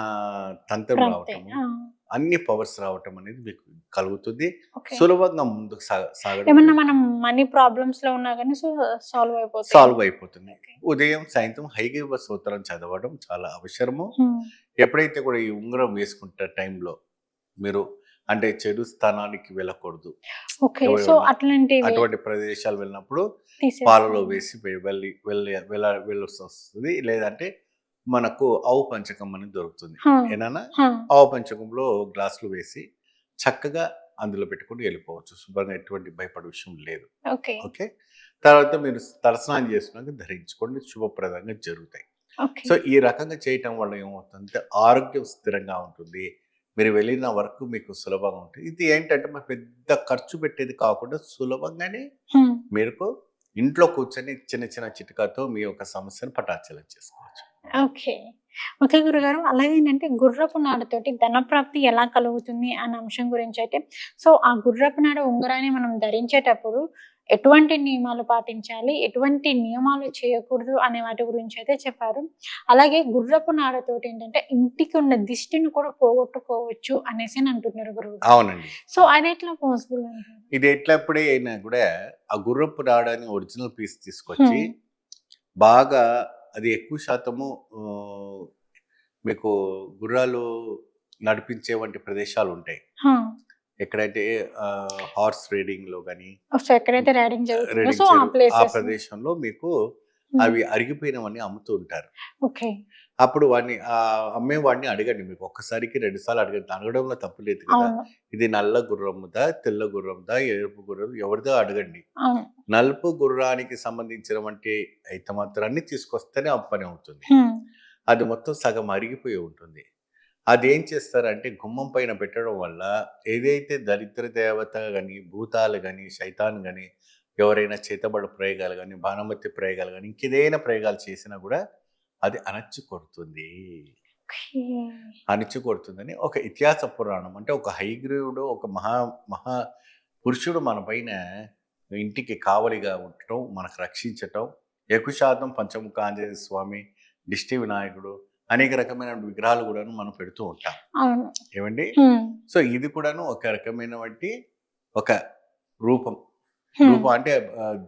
తంత్రం రావటం, అన్ని పవర్స్ రావటం అనేది మీకు కలుగుతుంది. సులభంగా ముందుకు సాగడం మనీ ప్రాబ్లమ్స్ లో ఉన్నా కానీ సాల్వ్ అయిపోతుంది. ఉదయం సాయంత్రం హైగ్రీవ స్తోత్రం చదవడం చాలా అవసరము. ఎప్పుడైతే కూడా ఈ ఉంగరం వేసుకుంటే టైంలో మీరు అంటే చెడు స్థానానికి వెళ్ళకూడదు. అటువంటి ప్రదేశాలు వెళ్ళినప్పుడు పాలలో వేసి వెళ్ళొస్తూ వస్తుంది. లేదంటే మనకు ఆవు పంచకం అనేది దొరుకుతుంది. ఏనా ఆవు పంచకంలో గ్లాసులు వేసి చక్కగా అందులో పెట్టుకుని వెళ్ళిపోవచ్చు. శుభ్రంగా ఎటువంటి భయపడే విషయం లేదు. ఓకే. తర్వాత మీరు తలస్నానం చేసుకున్నాక ధరించుకోండి, శుభప్రదంగా జరుగుతాయి. సో ఈ రకంగా చేయటం వల్ల ఏమవుతుందంటే ఆరోగ్యం స్థిరంగా ఉంటుంది. మీరు వెళ్ళిన వరకు మీకు సులభంగా ఉంటుంది. ఇది ఏంటంటే మన పెద్ద ఖర్చు పెట్టేది కాకుండా సులభంగానే మీరు ఇంట్లో కూర్చొని చిన్న చిన్న చిట్కాతో మీ యొక్క సమస్యను పటాచలం చేసుకోవచ్చు. ఓకే గురుగారు, అలాగే ఏంటంటే గుర్రపు నాడతోటి ధనప్రాప్తి ఎలా కలుగుతుంది అనే అంశం గురించి అయితే, సో ఆ గుర్రపు నాడ ఉంగరాన్ని మనం ధరించేటప్పుడు ఎటువంటి నియమాలు పాటించాలి, ఎటువంటి నియమాలు చేయకూడదు అనే వాటి గురించి అయితే చెప్పారు. అలాగే గుర్రపు నాడతోటి ఏంటంటే ఇంటికి ఉన్న దిష్టిని కూడా పోగొట్టుకోవచ్చు అనేసి అంటున్నారు గురువు. అవునండి. సో అది ఎట్లా పాసిబుల్ అంటారు? ఇది ఎట్లప్పుడే అయినా కూడా ఆ గుర్రపు నాడని ఒరిజినల్ పీస్ తీసుకొచ్చి బాగా అది ఎక్కువ శాతము మీకు గుర్రాలు నడిపించే వంటి ప్రదేశాలు ఉంటాయి. ఎక్కడైతే హార్స్ రైడింగ్ లో కానీ ఎక్కడైతే రైడింగ్ ఆ ప్రదేశంలో మీకు అవి అరిగిపోయినవన్నీ అమ్ముతూ ఉంటారు. ఓకే. అప్పుడు వాడిని అమ్మేవాడిని అడగండి, మీకు ఒక్కసారికి 2 సార్లు అడగండి, అడగడంలో తప్పు లేదు కదా. అవును. ఇది నల్ల గుర్రముదా, తెల్ల గుర్రందా, ఎరుపు గుర్రం ఎవరిదో అడగండి. అవును. నలుపు గుర్రానికి సంబంధించినవంటి అయితే మాత్రాన్ని తీసుకొస్తేనే ఆ పని అవుతుంది. అది మొత్తం సగం అరిగిపోయి ఉంటుంది. అదేం చేస్తారంటే గుమ్మం పైన పెట్టడం వల్ల ఏదైతే దరిద్ర దేవత కానీ, భూతాలు కానీ, శైతాన్ కానీ, ఎవరైనా చేతబడి ప్రయోగాలు కానీ, బాణమతి ప్రయోగాలు కానీ, ఇంకేదైనా ప్రయోగాలు చేసినా కూడా అది అణచి కొడుతుంది. అణచి కొడుతుందని ఒక ఇతిహాస పురాణం. అంటే ఒక హయగ్రీవుడు, ఒక మహా పురుషుడు మన పైన ఇంటికి కావలిగా ఉండటం, మనకు రక్షించటం, ఎక్కువ శాతం పంచముఖ ఆంజనేయ స్వామి, దిష్టి వినాయకుడు, అనేక రకమైన విగ్రహాలు కూడాను మనం పెడుతూ ఉంటాం. ఏమండి? సో ఇది కూడాను ఒక రకమైన ఒక రూపం. రూపం అంటే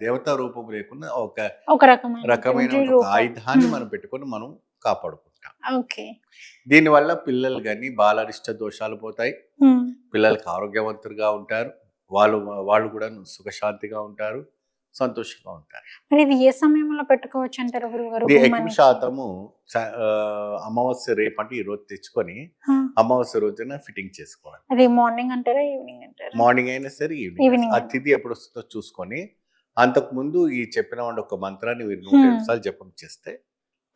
దేవతా రూపం లేకుండా ఒక రకమైన ఒక ఆయుధాన్ని మనం పెట్టుకొని మనం కాపాడుకుంటాం. దీనివల్ల పిల్లలు కానీ బాలరిష్ట దోషాలు పోతాయి, పిల్లలకి ఆరోగ్యవంతులుగా ఉంటారు, వాళ్ళు కూడా సుఖశాంతిగా ఉంటారు, సంతోషంగా ఉంటారు. మరి ఇది ఏ సమయంలో పెట్టుకోవచ్చు అంటారు గురుగారు? ఎక్కువ శాతము అమావాస్య రేపు అంటే ఈ రోజు తెచ్చుకొని అమావాస్య రోజున ఫిట్టింగ్ చేసుకోవాలి. అది మార్నింగ్ అంటారా, ఈవినింగ్ అంటారా? మార్నింగ్ అయినా సరే, ఈవినింగ్. ఆ తిథి ఎప్పుడు వస్తుందో చూసుకొని అంతకు ముందు ఈ చెప్పిన ఒక మంత్రాన్ని 107 సార్లు జపం చేస్తే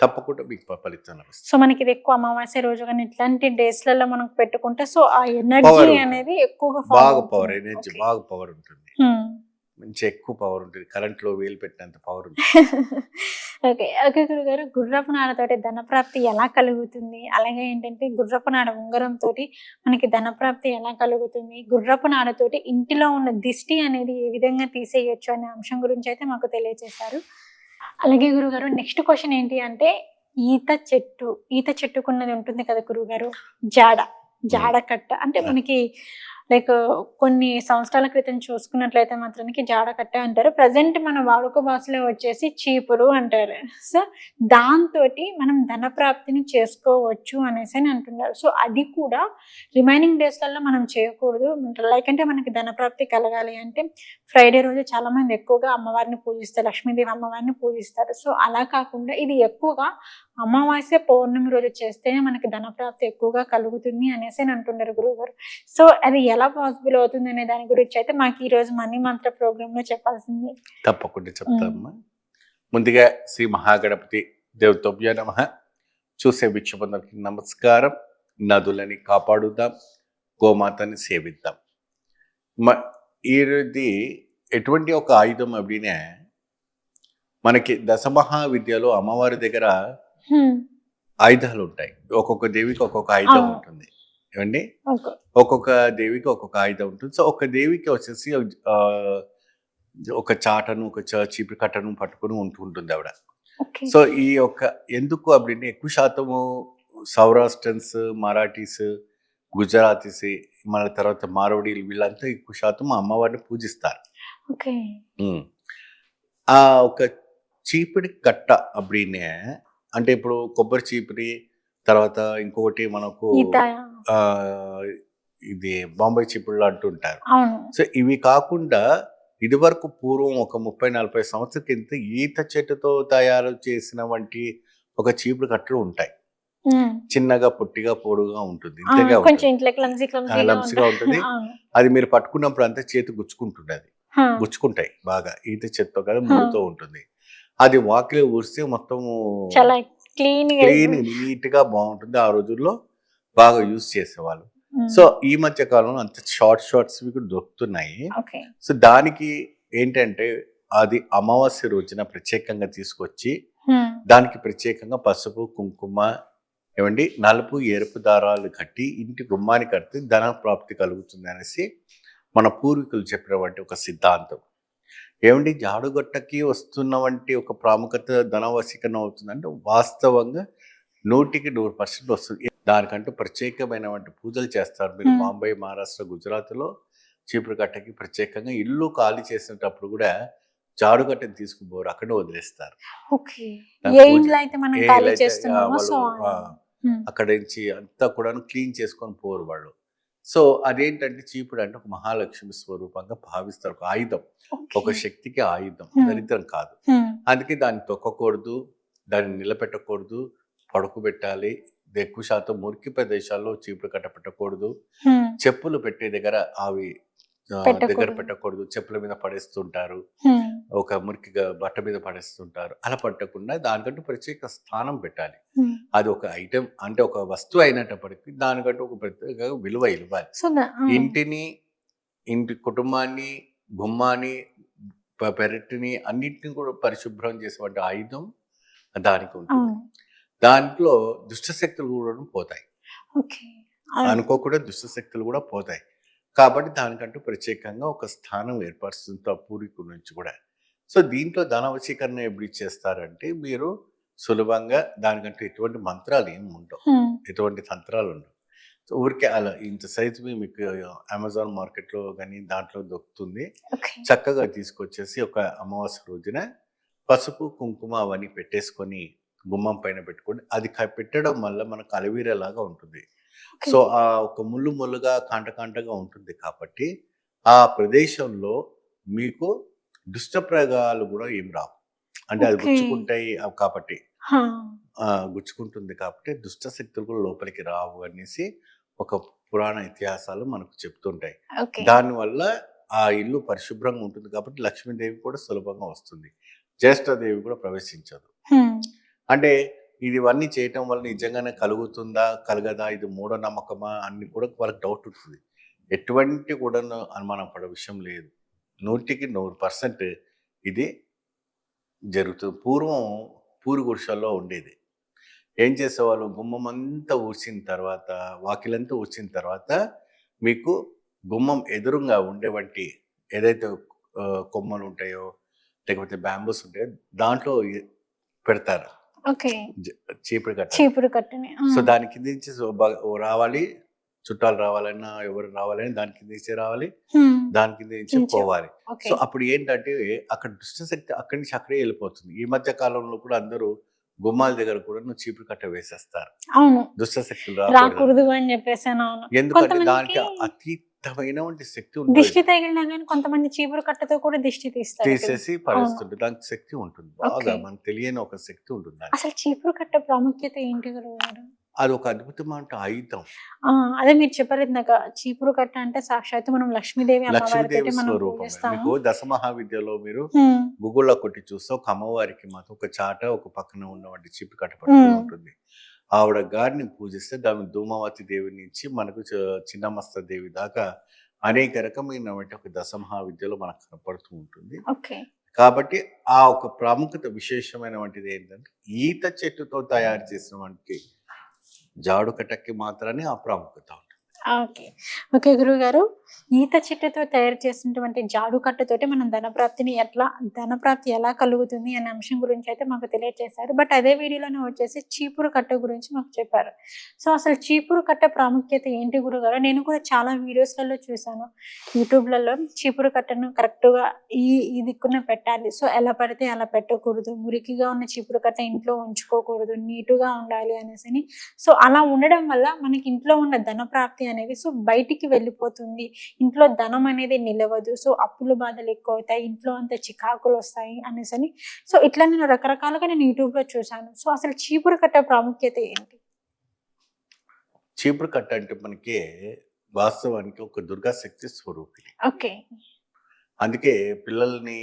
తప్పకుండా మీకు ఫలితం లభిస్తుంది. సో మనకి ఇది ఎక్కువ అమావాస్య రోజు కానీ ఇట్లాంటి డేస్ లలో మనం పెట్టుకుంటే సో ఆ ఎనర్జీ అనేది ఎక్కువగా బాగా పవర్, ఎనర్జీ బాగా పవర్ ఉంటుంది, మంచి ఎక్కువ పవర్ ఉంటుంది, కరెంట్ లో వేలు పెట్టినంత పవర్ ఉంటుంది. ఓకే. ఓకే గురుగారు, గుర్రపు నాడతోటి ధనప్రాప్తి ఎలా కలుగుతుంది, అలాగే ఏంటంటే గుర్రపు నాడ ఉంగరం తోటి మనకి ధనప్రాప్తి ఎలా కలుగుతుంది, గుర్రపు నాడతోటి ఇంటిలో ఉన్న దిష్టి అనేది ఏ విధంగా తీసేయొచ్చు అనే అంశం గురించి అయితే మాకు తెలియజేశారు. అలాగే గురుగారు, నెక్స్ట్ క్వశ్చన్ ఏంటి అంటే ఈత చెట్టుకున్నది ఉంటుంది కదా గురుగారు, జాడ కట్ట అంటే మనకి లైక్ కొన్ని సంవత్సరాల క్రితం చూసుకున్నట్లయితే మాత్రానికి జాడ కట్ట అంటారు, ప్రజెంట్ మన వాడుక భాషలో వచ్చేసి చీపురు అంటారు. సో దాంతో మనం ధనప్రాప్తిని చేసుకోవచ్చు అనేసి అని అంటున్నారు. సో అది కూడా రిమైనింగ్ డేస్లలో మనం చేయకూడదు, లైక్ అంటే మనకి ధనప్రాప్తి కలగాలి అంటే ఫ్రైడే రోజు చాలా మంది ఎక్కువగా అమ్మవారిని పూజిస్తారు, లక్ష్మీదేవి అమ్మవారిని పూజిస్తారు. సో అలా కాకుండా ఇది ఎక్కువగా అమావాస్య పౌర్ణమి రోజు చేస్తేనే మనకి ధనప్రాప్తి ఎక్కువగా కలుగుతుంది అనేసి అని అంటున్నారు గురువుగారు. సో అది ఎలా పాసిబుల్ అవుతుంది అనే దాని గురించి అయితే మాకు ఈ రోజు మనీ మంత్ర ప్రోగ్రామ్ లో చెప్పాల్సింది. తప్పకుండా చెప్తామమ్మా. ముందుగా శ్రీ మహాగణపతి దేవతోభ్య నమః. చూసే వీక్షకులందరికీ నమస్కారం. నదులని కాపాడుదాం, గోమాతని సేవిద్దాం. ఇది ఎటువంటి ఒక ఆయుధం అప్పుడే మనకి దశమహావిద్యలో అమ్మవారి దగ్గర ఆయుధాలు ఉంటాయి. ఒక్కొక్క దేవికి ఒక్కొక్క ఆయుధం ఉంటుంది. ఏమండి? ఒక్కొక్క దేవికి ఒక్కొక్క ఆయుధం ఉంటుంది. సో ఒక దేవికి వచ్చేసి ఒక చాటను, ఒక చీపురు కట్టను పట్టుకుని ఉంటుంది ఆవిడ. సో ఈ ఎందుకు అప్పుడే ఎక్కువ శాతము సౌరాష్ట్రన్స్, మరాఠీస్, గుజరాతీస్, మన తర్వాత మారవడీలు వీళ్ళంతా ఎక్కువ శాతం అమ్మవారిని పూజిస్తారు. ఆ ఒక చీపిడి కట్ట అప్పుడే అంటే ఇప్పుడు కొబ్బరి చీపిరి, తర్వాత ఇంకొకటి మనకు ఇది బాంబే చీపుళ్ళు అంటుంటారు. సో ఇవి కాకుండా ఇది వరకు పూర్వం ఒక 30-40 సంవత్సరాల కింద ఈత చెట్టుతో తయారు చేసిన వంటి ఒక చీపుడు కట్టలు ఉంటాయి. చిన్నగా పొట్టిగా పొడుగా ఉంటుంది, లంసిగా ఉంటుంది. అది మీరు పట్టుకున్నప్పుడు అంతా చేతి గుచ్చుకుంటాయి బాగా. ఈత చెట్టుతో కదా ముడుతూ ఉంటుంది. అది వాకిలి ఊరిస్తే మొత్తం క్లీన్ నీట్ గా బాగుంటుంది. ఆ రోజుల్లో బాగా యూజ్ చేసేవాళ్ళు. సో ఈ మధ్య కాలంలో అంత షార్ట్స్ కూడా దొరుకుతున్నాయి. సో దానికి ఏంటంటే అది అమావాస్య రోజున ప్రత్యేకంగా తీసుకొచ్చి దానికి ప్రత్యేకంగా పసుపు, కుంకుమ, ఏమండి నలుపు, ఎరుపు దారాలు కట్టి ఇంటి గుమ్మాన్ని కడితే ధన ప్రాప్తి కలుగుతుంది అనేసి మన పూర్వీకులు చెప్పినటువంటి ఒక సిద్ధాంతం. ఏమండి జాడుగొట్టకి వస్తున్న వంటి ఒక ప్రాముఖ్యత ధనవశీకరణ అవుతుంది అంటే వాస్తవంగా 100% వస్తుంది. దానికంటూ ప్రత్యేకమైనటువంటి పూజలు చేస్తారు. మీరు బాంబే, మహారాష్ట్ర, గుజరాత్లో చీపురు కట్టకి ప్రత్యేకంగా ఇల్లు ఖాళీ చేసేటప్పుడు కూడా జాడుగట్టని తీసుకుపోరు, అక్కడ వదిలేస్తారు. అక్కడ నుంచి అంతా కూడా క్లీన్ చేసుకొని పోరు వాళ్ళు. సో అదేంటంటే చీపురు అంటే ఒక మహాలక్ష్మి స్వరూపంగా భావిస్తారు, ఒక ఆయుధం, ఒక శక్తికి ఆయుధం, దరిద్రం కాదు. అందుకే దాన్ని తొక్కకూడదు, దాన్ని నిలబెట్టకూడదు, పడుకోబెట్టాలి. ఎక్కువ శాతం మురికి ప్రదేశాల్లో చీపురు కట్ట పెట్టకూడదు. చెప్పులు పెట్టే దగ్గర అవి దగ్గర పెట్టకూడదు, చెప్పుల మీద పడేస్తుంటారు, ఒక మురికిగా బట్ట మీద పడేస్తుంటారు. అలా పట్టకుండా దానికంటూ ప్రత్యేక స్థానం పెట్టాలి. అది ఒక ఐటెం అంటే ఒక వస్తువు అయినప్పటికీ దానికంటూ ఒక ప్రత్యేక విలువ ఇవ్వాలి. ఇంటిని, ఇంటి కుటుంబాన్ని, గుమ్మాన్ని, పెరటిని అన్నింటిని కూడా పరిశుభ్రం చేసేటువంటి ఆయుధం దానికి ఉంటుంది. దాంట్లో దుష్టశక్తులు కూడా పోతాయి, అనుకోకుండా దుష్టశక్తులు కూడా పోతాయి. కాబట్టి దానికంటూ ప్రత్యేకంగా ఒక స్థానం ఏర్పరుస్తుంది ఆ పూర్వీకుల నుంచి కూడా. సో దీంట్లో ధనవశీకరణ ఎప్పుడు ఇచ్చేస్తారంటే మీరు సులభంగా దానికంటూ ఎటువంటి మంత్రాలు ఏమి ఉండవు, ఎటువంటి తంత్రాలు ఉండవు. సో ఊరికే అలా ఇంత సైజు మీకు అమెజాన్ మార్కెట్లో కానీ దాంట్లో దొరుకుతుంది. చక్కగా తీసుకొచ్చేసి ఒక అమావాస్య రోజున పసుపు కుంకుమ అవన్నీ పెట్టేసుకొని గుమ్మం పైన పెట్టుకొని అది పెట్టడం వల్ల మనకు అలవీరా లాగా ఉంటుంది. సో ఆ ఒక ముళ్ళు ముళ్ళుగా కాంటగా ఉంటుంది కాబట్టి ఆ ప్రదేశంలో మీకు దుష్ట ప్రయోగాలు కూడా ఏం రావు. అంటే అది గుచ్చుకుంటాయి కాబట్టి, గుచ్చుకుంటుంది కాబట్టి దుష్ట శక్తులు కూడా లోపలికి రావు అనేసి ఒక పురాణ ఇతిహాసాలు మనకు చెప్తుంటాయి. దానివల్ల ఆ ఇల్లు పరిశుభ్రంగా ఉంటుంది కాబట్టి లక్ష్మీదేవి కూడా సులభంగా వస్తుంది, జ్యేష్ఠదేవి కూడా ప్రవేశించదు. అంటే ఇవన్నీ చేయటం వల్ల నిజంగానే కలుగుతుందా కలగదా, ఇది మూఢనమ్మకమా అని కూడా వాళ్ళకి డౌట్ ఉంటుంది. ఎటువంటి కూడా అనుమానం పడే విషయం లేదు, 100% ఇది జరుగుతుంది. పూర్వం పూరి గుడిసెల్లో ఉండేది. ఏం చేసేవాళ్ళు, గుమ్మం అంతా ఊడ్చిన తర్వాత, వాకిలంతా ఊడ్చిన తర్వాత మీకు గుమ్మం ఎదురుగా ఉండేవంటి ఏదైతే కొమ్మలు ఉంటాయో లేకపోతే బ్యాంబూస్ ఉంటాయో దాంట్లో పెడతారు చీపురు కట్టని. సో దాని కింద నుంచి రావాలి, చుట్టాలు రావాలన్నా ఎవరు రావాలని దాని కింద నుంచి రావాలి, దాని కింద నుంచి పోవాలి. సో అప్పుడు ఏంటంటే అక్కడ దుష్టశక్తి అక్కడి నుంచి అక్కడే వెళ్ళిపోతుంది. ఈ మధ్య కాలంలో కూడా అందరూ గుమ్మాల దగ్గర కూడా చీపురు కట్ట వేసేస్తారు, దుష్టశక్తులు రాకూడదు అని చెప్పేసి. ఎందుకంటే దానికి అతీతమైనటువంటి శక్తి ఉంటుంది. దిష్టి తగిలినా కానీ కొంతమంది చీపురు కట్టతో కూడా దిష్టి తీసేసి పడేస్తుంది. దానికి శక్తి ఉంటుంది, బాగా మనకు తెలియని ఒక శక్తి ఉంటుంది. అసలు చీపురు కట్ట ప్రాముఖ్యత ఏంటి గురువుగారు? అది ఒక అద్భుతమైన ఆయుధం. అదే మీరు చెప్పారు నాకు, చీపురు కట్ట అంటే సాక్షాత్తు మనం లక్ష్మీదేవి మీకు దశమహావిద్యలో మీరు గూగుల్లో కొట్టి చూస్తే ఒక అమ్మవారికి మాత్రం ఒక చాట ఒక పక్కన ఉన్నటువంటి చీపురు కట్ట పట్టుకుని ఉంటుంది. ఆవిడ గారిని పూజిస్తే దాని ధూమవతి దేవి నుంచి మనకు చిన్నమస్త దేవి దాకా అనేక రకమైనటువంటి ఒక దశమహావిద్యలో మనకు కనపడుతూ ఉంటుంది. కాబట్టి ఆ ఒక ప్రాముఖ్యత విశేషమైనటువంటిది ఏంటంటే ఈత చెట్టుతో తయారు చేసినటువంటి జాడు కట్టకి మాత్రమే ఆ ప్రాముఖ్యత ఉంటుంది. ఓకే గురువు గారు, ఈత చెట్టుతో తయారు చేసినటువంటి జాడు కట్టతోటి మనం ధనప్రాప్తి ఎలా కలుగుతుంది అనే అంశం గురించి అయితే మాకు తెలియజేశారు. బట్ అదే వీడియోలోనే వచ్చేసి చీపురు కట్ట గురించి మాకు చెప్పారు. సో అసలు చీపురు కట్ట ప్రాముఖ్యత ఏంటి గురుగారు? నేను కూడా చాలా వీడియోస్లలో చూసాను, యూట్యూబ్లలో చీపురు కట్టను కరెక్ట్గా ఈ దిక్కున పెట్టాలి, సో ఎలా పడితే అలా పెట్టకూడదు, మురికిగా ఉన్న చీపురు కట్ట ఇంట్లో ఉంచుకోకూడదు, నీటుగా ఉండాలి అనేసి. సో అలా ఉండడం వల్ల మనకి ఇంట్లో ఉన్న ధనప్రాప్తి అనేది సో బయటికి వెళ్ళిపోతుంది, ఇంట్లో ధనం అనేది నిలవదు, సో అప్పుల బాధలు ఎక్కువ అవుతాయి, ఇంట్లో అంతా చికాకులు వస్తాయి అనేసి. సో ఇట్లా నేను రకరకాలుగా యూట్యూబ్ లో చూసాను. సో అసలు చీపురు కట్ట ప్రాముఖ్యత ఏంటి? చీపురు కట్ట అంటే మనకి వాస్తవానికి ఒక దుర్గా శక్తి స్వరూపిణి. అందుకే పిల్లల్ని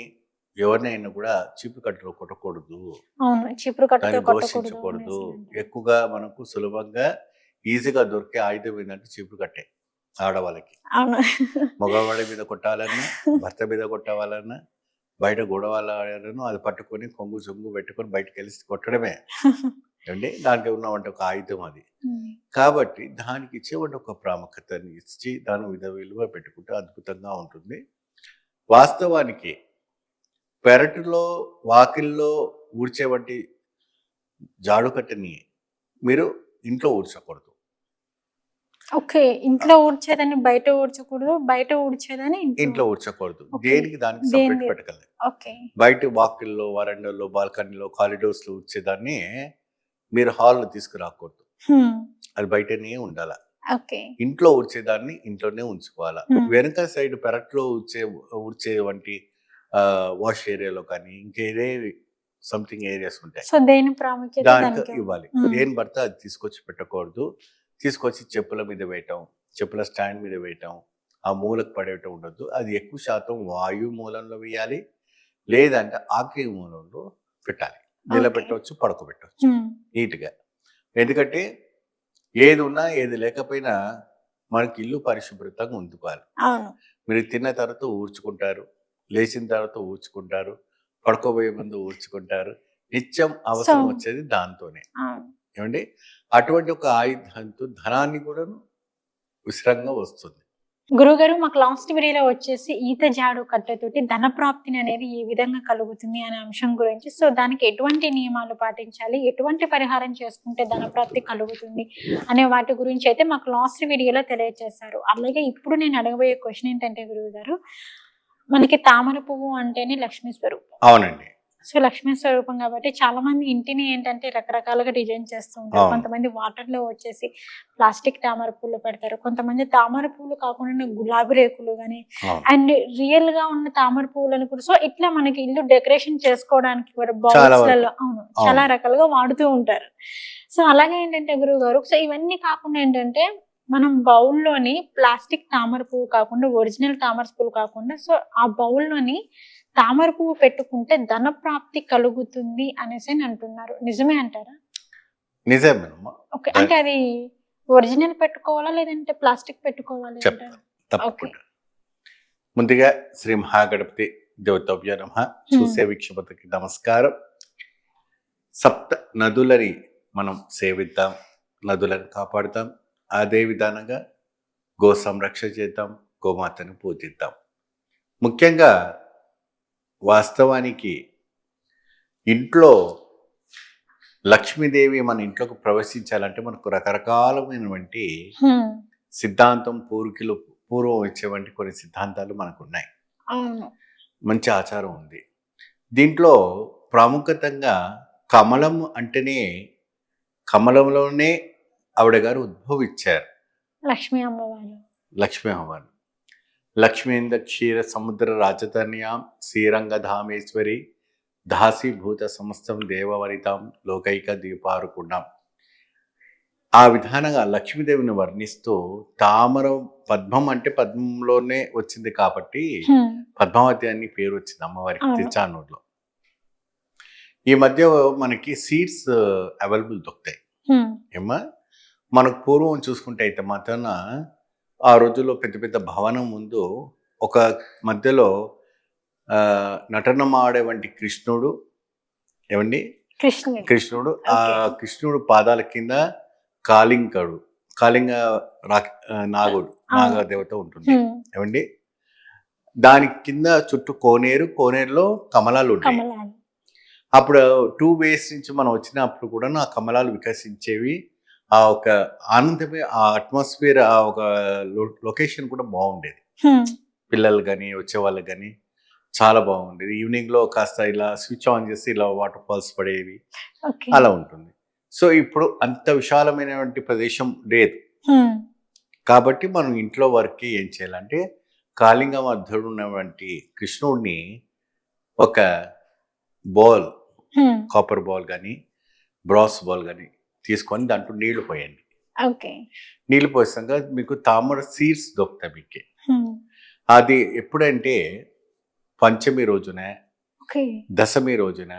ఎవరినైనా కూడా చీపురు కట్టలో కొట్టకూడదు, దోషించకూడదు. ఎక్కువగా మనకు సులభంగా ఈజీగా దొరికే ఆయుధం ఏంటంటే చీపురు కట్టే. ఆడవాళ్ళకి మగవాడి మీద కొట్టాలన్నా, భర్త మీద కొట్టాలన్నా, బయట గొడవలను అది పట్టుకొని కొంగు సొంగు పెట్టుకొని బయటకు వెళ్ళి కొట్టడమే అండి. దాంట్లో ఉన్నవంటి ఒక ఆయుధం అది. కాబట్టి దానికి ఇచ్చేవంటి ఒక ప్రాముఖ్యతని ఇచ్చి దాని విలువ పెట్టుకుంటే అద్భుతంగా ఉంటుంది. వాస్తవానికి పెరటిలో వాకిల్లో ఊడ్చేవంటి జాడు కట్టని మీరు ఇంట్లో ఊడ్చకూడదు. ఇంట్లో ఊడ్చేదని బయట ఊడ్చకూడదు, బయట ఊడ్చేదని ఇంట్లో ఊడ్చకూడదు. దేనికి దానికి సపరేట్ పెట్టగలరు. బయట వాకిల్లో, వరండాల్లో, బాల్కనీలో, కారిడోర్స్ లో ఊడ్చేదాన్ని మీరు హాల్ తీసుకురాకూడదు, అది బయటనే ఉండాలి. ఓకే. ఇంట్లో ఊడ్చేదాన్ని ఇంట్లోనే ఉంచుకోవాలా. వెనక సైడ్ పెరట్లో ఊడ్చే వంటి వాష్ ఏరియాలో కానీ ఇంకేదే సంథింగ్ ఏరియాస్ ఉంటాయి, సో దేని ప్రాముఖ్యత దానికి దానికి. ఇవ్వాలి. దేని పడితే అది తీసుకొచ్చి పెట్టకూడదు. తీసుకొచ్చి చెప్పుల మీద వేయటం, చెప్పుల స్టాండ్ మీద వేయటం, ఆ మూలకు పడేయటం ఉండదు. అది ఎక్కువ శాతం వాయు మూలంలో వేయాలి, లేదంటే ఆగ్నేయ మూలంలో పెట్టాలి. నిలబెట్టవచ్చు, పడుకోబెట్టవచ్చు నీట్గా. ఎందుకంటే ఏది ఉన్నా ఏది లేకపోయినా మనకి ఇల్లు పరిశుభ్రతంగా ఉంచుకోవాలి. మీరు తిన్న తర్వాత ఊడ్చుకుంటారు, లేచిన తర్వాత ఊడ్చుకుంటారు, పడుకోబోయే ముందు ఊడ్చుకుంటారు. నిత్యం అవసరం వచ్చేది దాంతోనే. ఏమండి, అటువంటి ఒక ఆయుధంతో ధనాన్ని కూడా విశ్రంగా వస్తుంది. గురుగారు, మాకు లాస్ట్ వీడియోలో వచ్చేసి ఈత జాడు కట్టెతోటి ధన ప్రాప్తిని అనేది ఏ విధంగా కలుగుతుంది అనే అంశం గురించి, సో దానికి ఎటువంటి నియమాలు పాటించాలి, ఎటువంటి పరిహారం చేసుకుంటే ధన ప్రాప్తి కలుగుతుంది అనే వాటి గురించి అయితే మాకు లాస్ట్ వీడియోలో తెలియజేశారు. అలాగే ఇప్పుడు నేను అడగబోయే క్వశ్చన్ ఏంటంటే గురువుగారు, మనకి తామర పువ్వు అంటేనే లక్ష్మీ స్వరూపం. అవునండి. సో లక్ష్మీ స్వరూపం కాబట్టి చాలా మంది ఇంటిని ఏంటంటే రకరకాలుగా డిజైన్ చేస్తూ ఉంటారు. కొంతమంది వాటర్ లో వచ్చేసి ప్లాస్టిక్ తామర పూలు పెడతారు, కొంతమంది తామర పూలు కాకుండా గులాబీ రేకులు కానీ అండ్ రియల్ గా ఉన్న తామర పువ్వులను కూడా, సో ఇట్లా మనకి ఇల్లు డెకరేషన్ చేసుకోవడానికి కూడా బౌల్స్ లలో చాలా రకాలుగా వాడుతూ ఉంటారు. సో అలాగే ఏంటంటే గురువు గారు, సో ఇవన్నీ కాకుండా ఏంటంటే మనం బౌల్లోని ప్లాస్టిక్ తామర పువ్వు కాకుండా ఒరిజినల్ తామర పువ్వు కాకుండా, సో ఆ బౌల్లోని తామర పువ్వు పెట్టుకుంటే ధన ప్రాప్తి కలుగుతుంది అనేసి అంటున్నారు. నిజమే అంటారా? నిజమే. ఓకే, అంటే అది ఒరిజినల్ పెట్టుకోవాలా లేదంటే ప్లాస్టిక్ పెట్టుకోవాలా? తప్పకుండా. ముందుగా శ్రీ మహాగణపతి దేవతవ్య నమః. చూసే వీక్షకులకి నమస్కారం. సప్త నదులని మనం సేవిద్దాం, నదులను కాపాడుతాం. అదే విధానంగా గో సంరక్షణ చేద్దాం, గోమాతను పూజిద్దాం. ముఖ్యంగా వాస్తవానికి ఇంట్లో లక్ష్మీదేవి మన ఇంట్లోకి ప్రవేశించాలంటే మనకు రకరకాలమైనటువంటి సిద్ధాంతం పూర్వం వచ్చేవంటి కొన్ని సిద్ధాంతాలు మనకు ఉన్నాయి. మంచి ఆచారం ఉంది. దీంట్లో ప్రాముఖ్యతంగా కమలం అంటేనే, కమలంలోనే ఆవిడ గారు ఉద్భవించారు, లక్ష్మీ అమ్మవారు. లక్ష్మీంద క్షీర సముద్ర రాజధాన్యాం శ్రీరంగధామేశ్వరి దాసీభూత సమస్తం దేవవనితాం లోకైక దీపారుకున్నాం. ఆ విధానంగా లక్ష్మీదేవిని వర్ణిస్తూ తామర పద్మం అంటే పద్మంలోనే వచ్చింది కాబట్టి పద్మావతి అని పేరు వచ్చింది అమ్మవారికి తిరుచానూరులో. ఈ మధ్య మనకి సీడ్స్ అవైలబుల్ దొరుకుతాయి ఏమా. మనకు పూర్వం చూసుకుంటే అయితే మాత్రాన ఆ రోజుల్లో పెద్ద పెద్ద భవనం ముందు ఒక మధ్యలో నటనం ఆడే వంటి కృష్ణుడు, ఏమండి కృష్ణుడు, ఆ కృష్ణుడు పాదాల కింద కాళింగ నాగదేవత ఉంటుంది, ఏమండి. దాని కింద చుట్టూ కోనేరులో కమలాలు ఉంటాయి. అప్పుడు 2 ways నుంచి మనం వచ్చినప్పుడు కూడా ఆ కమలాలు వికసించేవి. ఆ ఒక ఆనందమే, ఆ అట్మాస్ఫియర్, ఆ ఒక లొకేషన్ కూడా బాగుండేది. పిల్లలు కానీ వచ్చే వాళ్ళకి కానీ చాలా బాగుండేది. ఈవినింగ్ లో కాస్త ఇలా స్విచ్ ఆన్ చేసి ఇలా వాటర్ ఫాల్స్ పడేవి, అలా ఉంటుంది. సో ఇప్పుడు అంత విశాలమైనటువంటి ప్రదేశం లేదు కాబట్టి మనం ఇంట్లో వరకు ఏం చేయాలంటే కాళింగ మధ్యలో ఉన్నటువంటి కృష్ణుడిని ఒక బౌల్, కాపర్ బౌల్ కానీ బ్రాస్ బౌల్ కానీ తీసుకొని దాంట్లో నీళ్లు పోయండి. నీళ్లు పోసాక మీకు తామర సీడ్స్ దొరుకుతాయి మీకు. అది ఎప్పుడంటే పంచమి రోజున, దశమి రోజున,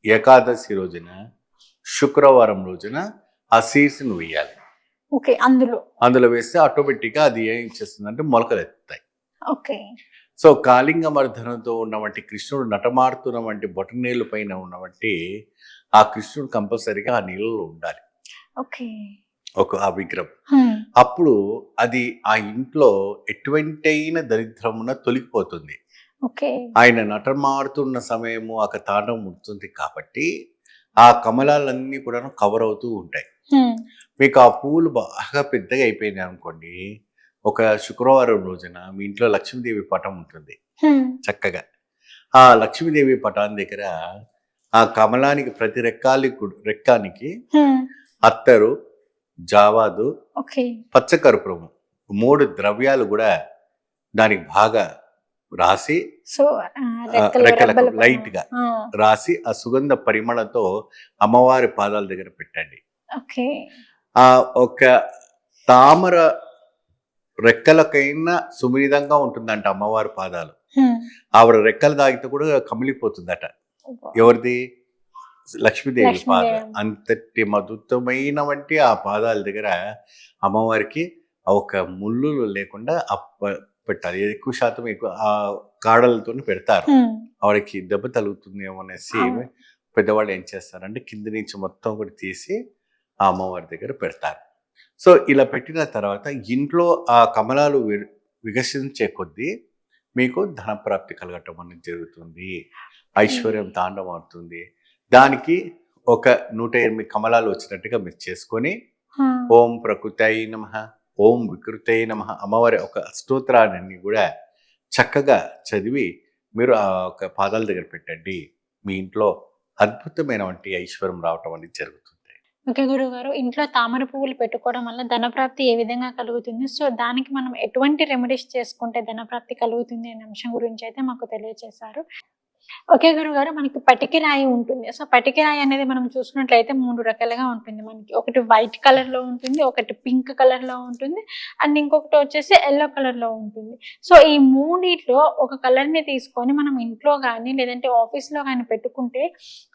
ఏకాదశి రోజున, శుక్రవారం రోజున ఆ సీడ్స్ ను వేయాలి. అందులో వేస్తే ఆటోమేటిక్గా అది ఏం చేస్తుందంటే మొలకలు ఎత్తుతాయి. సో కాళింగ మర్దనంతో ఉన్నవంటి కృష్ణుడు నటమాడుతున్న వంటి బొటనీళ్ళ పైన ఉన్నవంటి ఆ కృష్ణుడు కంపల్సరీగా ఆ నీళ్ళలో ఉండాలి, ఆ విగ్రహం. అప్పుడు అది ఆ ఇంట్లో ఎటువంటైన దరిద్రమున తొలగిపోతుంది. ఆయన నటమాడుతున్న సమయము ఆ తాండం ఉంటుంది కాబట్టి ఆ కమలాలన్నీ కూడా కవర్ అవుతూ ఉంటాయి. మీకు ఆ పువ్వులు బాగా పెద్దగా అయిపోయినాయి అనుకోండి, ఒక శుక్రవారం రోజున మీ ఇంట్లో లక్ష్మీదేవి పటం ఉంటుంది చక్కగా. ఆ లక్ష్మీదేవి పటాన్ని దగ్గర ఆ కమలానికి ప్రతి రెక్కానికి అత్తరు, జావాదు, ఓకే. పచ్చకర్పూరము 3 ద్రవ్యాలు కూడా దానికి బాగా రాసి సో రెక్కలకు లైట్ గా రాసి ఆ సుగంధ పరిమళతో అమ్మవారి పాదాల దగ్గర పెట్టండి. ఓకే. ఆ ఒక తామర రెక్కలకైనా సుమీదంగా ఉంటుందంట అమ్మవారి పాదాలు. ఆవిడ రెక్కలు తాగితే కూడా కమిలిపోతుందట. ఎవరిది? లక్ష్మీదేవి పాదాలు. అంతటి మధురమైన వంటి ఆ పాదాల దగ్గర అమ్మవారికి ఒక ముళ్ళు లేకుండా పెట్టాలి. ఎక్కువ శాతం ఆ కాడలతో పెడతారు. ఆవిడకి దెబ్బ తగులుతుందేమో అనేసి పెద్దవాళ్ళు ఏం చేస్తారంటే కింది నుంచి మొత్తం కూడా తీసి ఆ అమ్మవారి దగ్గర పెడతారు. సో ఇలా పెట్టిన తర్వాత ఇంట్లో ఆ కమలాలు వికసించే కొద్దీ మీకు ధనప్రాప్తి కలగటం అనేది జరుగుతుంది. ఐశ్వర్యం తాండవవుతుంది. దానికి ఒక 108 కమలాలు వచ్చినట్టుగా మీరు చేసుకొని ఓం ప్రకృతై నమః, ఓం వికృతై నమః అమ్మవారి ఒక స్తోత్రాన్ని కూడా చక్కగా చదివి మీరు ఆ ఒక పాదాల దగ్గర పెట్టండి. మీ ఇంట్లో అద్భుతమైనటువంటి ఐశ్వర్యం రావటం అనేది జరుగుతుంది. ఓకే గురుగారు, ఇంట్లో తామర పువ్వులు పెట్టుకోవడం వల్ల ధనప్రాప్తి ఏ విధంగా కలుగుతుంది, సో దానికి మనం ఎటువంటి రెమెడీస్ చేసుకుంటే ధనప్రాప్తి కలుగుతుంది అనే అంశం గురించి అయితే మాకు తెలియజేశారు. ఓకే గురుగారు, మనకి పటికి రాయి ఉంటుంది. సో పటికి రాయి అనేది మనం చూసుకున్నట్లయితే 3 రకాలుగా ఉంటుంది. మనకి ఒకటి వైట్ కలర్ లో ఉంటుంది, ఒకటి పింక్ కలర్ లో ఉంటుంది, అండ్ ఇంకొకటి వచ్చేసి ఎల్లో కలర్ లో ఉంటుంది. సో ఈ మూడిట్లో ఒక కలర్ ని తీసుకొని మనం ఇంట్లో కానీ లేదంటే ఆఫీస్ లో కానీ పెట్టుకుంటే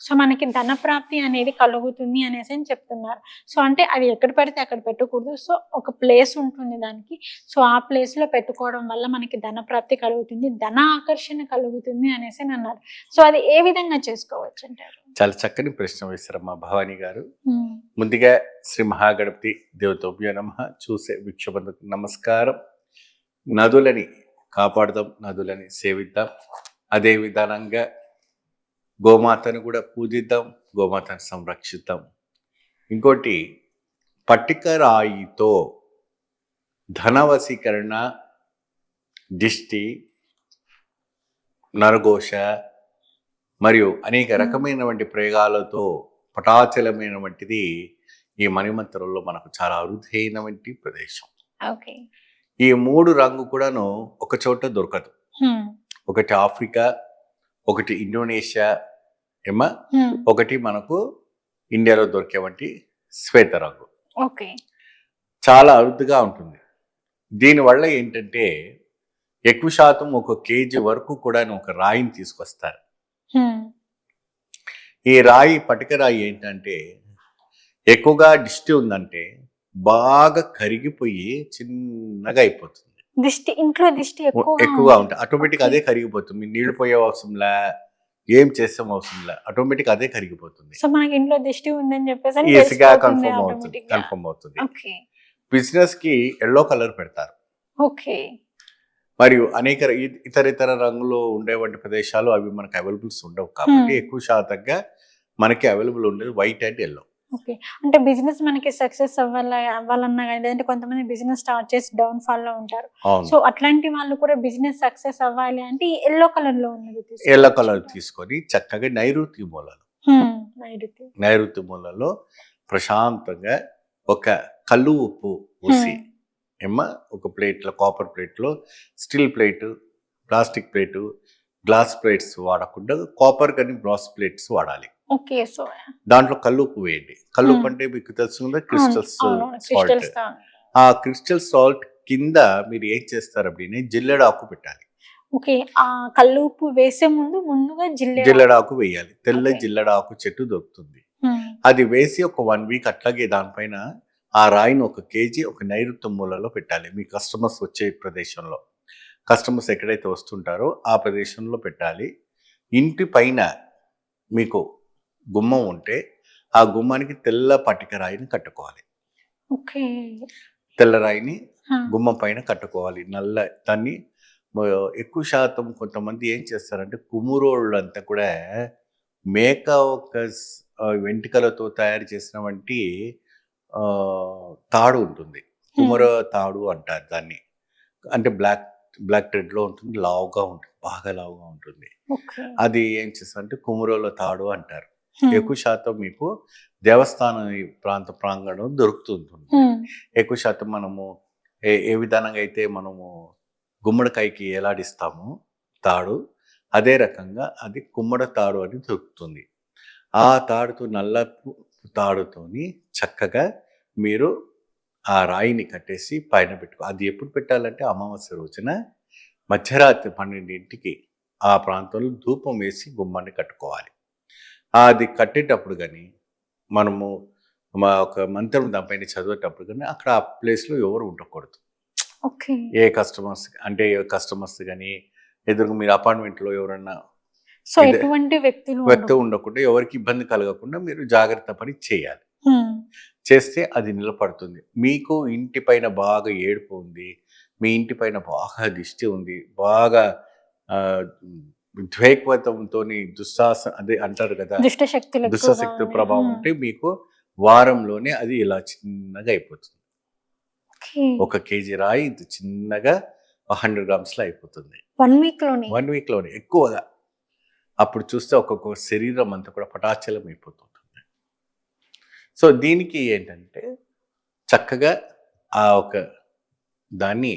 సో మనకి ధనప్రాప్తి అనేది కలుగుతుంది అనేసి అని చెప్తున్నారు. సో అంటే అవి ఎక్కడ పడితే అక్కడ పెట్టకూడదు. సో ఒక ప్లేస్ ఉంటుంది దానికి. సో ఆ ప్లేస్ లో పెట్టుకోవడం వల్ల మనకి ధనప్రాప్తి కలుగుతుంది, ధన ఆకర్షణ కలుగుతుంది అనేసి అన్నారు. సో అది ఏ విధంగా చేసుకోవచ్చు అంటారు? చాలా చక్కని ప్రశ్న వేశారమ్మా భవానీ గారు. ముందుగా శ్రీ మహాగణపతి దేవతోభ్యో నమః. చూసే వీక్షకులకు నమస్కారం. నదులని కాపాడుదాం, నదులని సేవిద్దాం. అదే విధానంగా గోమాతను కూడా పూజిద్దాం, గోమాతను సంరక్షిద్దాం. ఇంకోటి పట్టిక రాయితో ధనవశీకరణ, దిష్టి, నరఘోష మరియు అనేక రకమైనటువంటి ప్రయోగాలతో పటాచలమైనటువంటిది ఈ మణిమంత్రంలో మనకు చాలా అరుదైనటువంటి ప్రదేశం. ఈ 3 రంగు కూడాను ఒక చోట దొరకదు. ఒకటి ఆఫ్రికా, ఒకటి ఇండోనేషియా ఏమా, ఒకటి మనకు ఇండియాలో దొరికేవంటి శ్వేత రంగు. చాలా అరుదుగా ఉంటుంది. దీనివల్ల ఏంటంటే ఎక్కువ శాతం 1 కేజీ వరకు కూడా ఒక రాయిని తీసుకొస్తారు. ఈ రాయి పటిక రాయి ఏంటంటే ఎక్కువగా దిష్టి ఉందంటే బాగా కరిగిపోయి చిన్నగా అయిపోతుంది. ఇంట్లో దిష్టి ఎక్కువగా ఉంటుంది, ఆటోమేటిక్ అదే కరిగిపోతుంది. నీళ్లు పోయే అవసరంలా, ఏం చేస్తాం అవసరంలా, ఆటోమేటిక్ అదే కరిగిపోతుంది. సో మనకి ఇంట్లో దిష్టి ఉందని చెప్పేసి ఈజీగా కన్ఫర్మ్ అవుతుంది. బిజినెస్ కి ఎల్లో కలర్ పెడతారు. మరియు అనేక ఇతర రంగులో ఉండేవంటి ప్రదేశాలు అవి మనకు అవైలబుల్స్ ఉండవు. కాబట్టి ఎక్కువ శాతంగా మనకి అవైలబుల్ ఉండేది వైట్ అండ్ ఎల్లో. అంటే బిజినెస్ మనకి సక్సెస్ అవ్వాలన్నా కానీ లేదంటే కొంతమంది బిజినెస్ స్టార్ట్ చేసి డౌన్ ఫాల్ లో ఉంటారు. సో అట్లాంటి వాళ్ళు కూడా బిజినెస్ సక్సెస్ అవ్వాలి అంటే ఎల్లో కలర్ లో ఉన్నది, ఎల్లో కలర్ తీసుకొని చక్కగా నైరుతి మూలలో ప్రశాంతంగా ఒక కల్లు ఉప్పు పోసి ఒక ప్లేట్లో, కాపర్ ప్లేట్లో, steel plate, plastic plate, glass plates వాడకుండా కాపర్ కానీ బ్రాస్ ప్లేట్స్ వాడాలి. దాంట్లో కల్లుప్పు వేయండి. కల్లుప్పు అంటే మీకు తెలుసు క్రిస్టల్ సాల్ట్. ఆ క్రిస్టల్ సాల్ట్ కింద మీరు ఏం చేస్తారు అంటే జిల్లెడాకు పెట్టాలి. కల్లుప్పు వేసే ముందుగా జిల్లెడాకు వేయాలి. తెల్ల జిల్లెడాకు చెట్టు దొరుకుతుంది. అది వేసి ఒక 1 వీక్ అట్లాగే దానిపైన ఆ రాయిని 1 కేజీ ఒక నైరుతి మూలలో పెట్టాలి. మీ కస్టమర్స్ వచ్చే ప్రదేశంలో, కస్టమర్స్ ఎక్కడైతే వస్తుంటారో ఆ ప్రదేశంలో పెట్టాలి. ఇంటి పైన మీకు గుమ్మం ఉంటే ఆ గుమ్మానికి తెల్ల పటిక రాయిని కట్టుకోవాలి. తెల్ల రాయిని గుమ్మం పైన కట్టుకోవాలి. నల్ల దాన్ని ఎక్కువ శాతం కొంతమంది ఏం చేస్తారంటే కుమురోళ్ళంతా కూడా మేక ఒక వెంట్రుకలతో తయారు చేసిన వంటి తాడు ఉంటుంది. కుమర తాడు అంటారు దాన్ని. అంటే బ్లాక్ థ్రెడ్ లో ఉంటుంది, లావుగా ఉంటుంది, బాగా లావుగా ఉంటుంది. అది ఏం చేస్తారంటే కుమరోల తాడు అంటారు. ఎక్కువ శాతం మీకు దేవస్థానం ఈ ప్రాంత ప్రాంగణం దొరుకుతుంటుంది. ఎక్కువ శాతం మనము ఏ విధానంగా అయితే మనము గుమ్మడికాయకి ఎలాడిస్తామో తాడు, అదే రకంగా అది కుమ్మడ తాడు అని దొరుకుతుంది. ఆ తాడుతో నల్ల తాడుతోని చక్కగా మీరు ఆ రాయిని కట్టేసి పైన పెట్టుకో. అది ఎప్పుడు పెట్టాలంటే అమావాస్య రోజున మధ్యరాత్రి 12ంటికి ఆ ప్రాంతంలో ధూపం వేసి గుమ్మాన్ని కట్టుకోవాలి. అది కట్టేటప్పుడు కానీ మనము ఒక మంత్రం దానిపైన చదివేటప్పుడు కానీ అక్కడ ఆ ప్లేస్లో ఎవరు ఉండకూడదు. ఏ కస్టమర్స్ కానీ ఎదురుగా మీరు అపార్ట్మెంట్లో ఎవరన్నా వ్యక్తి ఉండకుండా ఎవరికి ఇబ్బంది కలగకుండా మీరు జాగ్రత్త పడి చేయాలి. చేస్తే అది నిలబడుతుంది. మీకు ఇంటి పైన బాగా ఏడుపు ఉంది, మీ ఇంటి పైన బాగా దిష్టి ఉంది, బాగా ద్వైక్వతంతో అదే అంటారు కదా, దుష్టశక్తి ప్రభావం ఉంటే మీకు వారంలోనే అది ఇలా చిన్నగా అయిపోతుంది. 1 kg రాయి ఇంత చిన్నగా 100 grams లో అయిపోతుంది. 1 week లోనే ఎక్కువగా. అప్పుడు చూస్తే ఒక్కొక్క శరీరం అంతా కూడా పటాచలం అయిపోతుంటుంది. సో దీనికి ఏంటంటే చక్కగా ఆ దాన్ని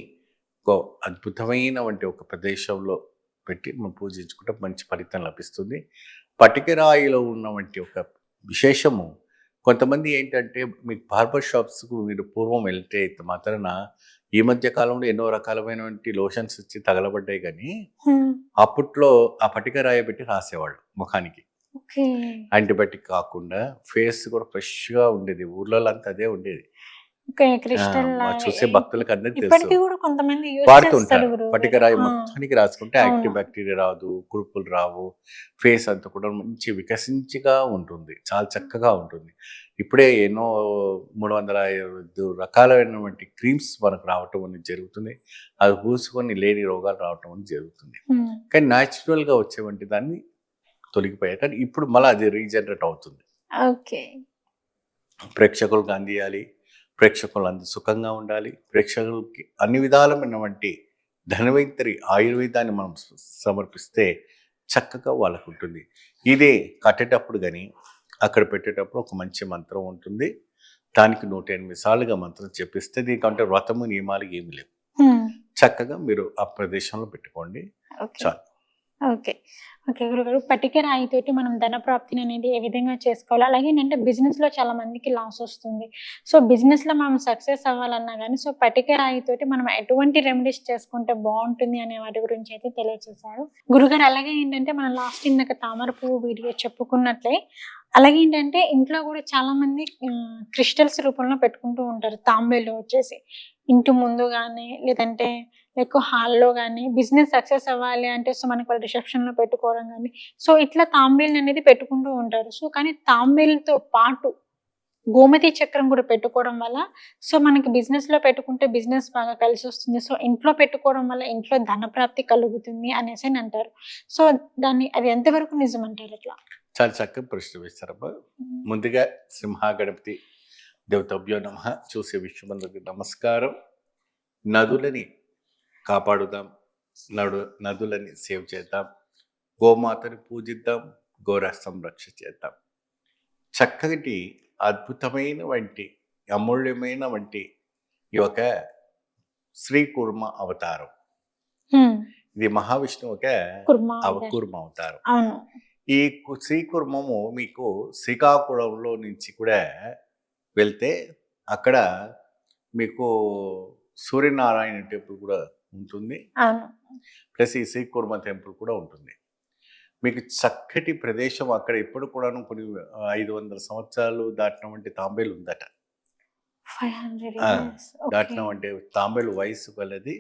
ఒక అద్భుతమైన ఒక ప్రదేశంలో పెట్టి మనం పూజించుకుంటే మంచి ఫలితం లభిస్తుంది. పటికరాయిలో ఉన్నటువంటి ఒక విశేషము, కొంతమంది ఏంటంటే మీకు బార్బర్ షాప్స్కు మీరు పూర్వం వెళ్తే మాత్రాన ఈ మధ్య కాలంలో ఎన్నో రకాలమైనటువంటి లోషన్స్ వచ్చి తగలబడ్డాయి, కానీ అప్పట్లో ఆ పటికరాయి పెట్టి రాసేవాళ్ళు ముఖానికి. యాంటీబయాటిక్ కాకుండా ఫేస్ కూడా ఫ్రెష్గా ఉండేది. ఊర్లలో అంతా అదే ఉండేది. చూసే భక్తులకు అందరికి తెలుసు, వాడుతుంటారు. పటికరాయి మొత్తానికి రాసుకుంటే యాక్టివ్ బ్యాక్టీరియా రాదు, కురుపులు రావు, ఫేస్ అంతా కూడా మంచి వికసించిగా ఉంటుంది, చాలా చక్కగా ఉంటుంది. ఇప్పుడే ఎన్నో 305 రకాలైనటువంటి క్రీమ్స్ మనకు రావటం అనేది జరుగుతుంది. అది పూసుకొని లేని రోగాలు రావటం అనేది జరుగుతుంది. కానీ న్యాచురల్గా వచ్చేవంటి దాన్ని తొలగిపోయాయి. కానీ ఇప్పుడు మళ్ళీ అది రీజనరేట్ అవుతుంది. ప్రేక్షకులకు అందియాలి, ప్రేక్షకులు అందరూ సుఖంగా ఉండాలి, ప్రేక్షకులకి అన్ని విధాలమైనటువంటి ధన్వంతరి ఆయుర్వేదాన్ని మనం సమర్పిస్తే చక్కగా వాళ్ళకు ఉంటుంది. ఇదే కట్టేటప్పుడు కానీ అక్కడ పెట్టేటప్పుడు ఒక మంచి మంత్రం ఉంటుంది. దానికి 108 సార్లుగా మంత్రం చెప్పిస్తే దీనికంటే వ్రతము నియమాలు ఏమి లేవు. చక్కగా మీరు ఆ ప్రదేశంలో పెట్టుకోండి చాలు. ఓకే గురుగారు, పటిక రాయితోటి మనం ధన ప్రాప్తిని అనేది ఏ విధంగా చేసుకోవాలి? అలాగే ఏంటంటే బిజినెస్లో చాలా మందికి లాస్ వస్తుంది. సో బిజినెస్లో మనం సక్సెస్ అవ్వాలన్నా కానీ సో పటిక రాయితోటి మనం ఎటువంటి రెమెడీస్ చేసుకుంటే బాగుంటుంది అనే వాటి గురించి అయితే తెలియజేశారు గురుగారు. అలాగే ఏంటంటే మనం లాస్ట్ ఇందాక తామర పువ్వు వీడియో చెప్పుకున్నట్లే, అలాగే ఏంటంటే ఇంట్లో కూడా చాలా మంది క్రిస్టల్స్ రూపంలో పెట్టుకుంటూ ఉంటారు. తాంబేలు వచ్చేసి ఇంటి ముందు కానీ లేదంటే ఎక్కువ హాల్లో కానీ బిజినెస్ సక్సెస్ అవ్వాలి అంటే సో మనకి వాళ్ళ రిసెప్షన్లో పెట్టుకోవడం కానీ సో ఇట్లా తాంబేలు అనేది పెట్టుకుంటూ ఉంటారు. సో కానీ తాంబేలుతో పాటు గోమతి చక్రం కూడా పెట్టుకోవడం వల్ల సో మనకి బిజినెస్లో పెట్టుకుంటే బిజినెస్ బాగా కలిసి వస్తుంది. సో ఇంట్లో పెట్టుకోవడం వల్ల ఇంట్లో ధనప్రాప్తి కలుగుతుంది అనేసి అని అంటారు. సో అది ఎంతవరకు నిజం అంటారు? అట్లా చాలా చక్కగా ప్రశ్న వేస్తారమ్మా. ముందుగా సింహగణపతి దేవతభ్యో నమః. చూసే విశ్వమందరికి నమస్కారం. నదులని కాపాడుదాం, నదులని సేవ్ చేద్దాం, గోమాతని పూజిద్దాం, గోరా సంరక్షణ చేద్దాం. చక్కటి అద్భుతమైన వంటి అమూల్యమైన వంటి ఈ ఒక శ్రీకూర్మ అవతారం. ఇది మహావిష్ణువు ఒక కూర్మ అవతారం. ఈ శ్రీకూర్మము మీకు శ్రీకాకుళంలో నుంచి కూడా వెళ్తే అక్కడ మీకు సూర్యనారాయణ టెంపుల్ కూడా ఉంటుంది, ప్లస్ ఈ శ్రీకూర్మ టెంపుల్ కూడా ఉంటుంది. మీకు చక్కటి ప్రదేశం. అక్కడ ఇప్పుడు కూడా కొన్ని 500 సంవత్సరాలు దాటినటువంటి తాంబేలు ఉందట. దాటినటువంటి తాంబేలు వయసు కలది,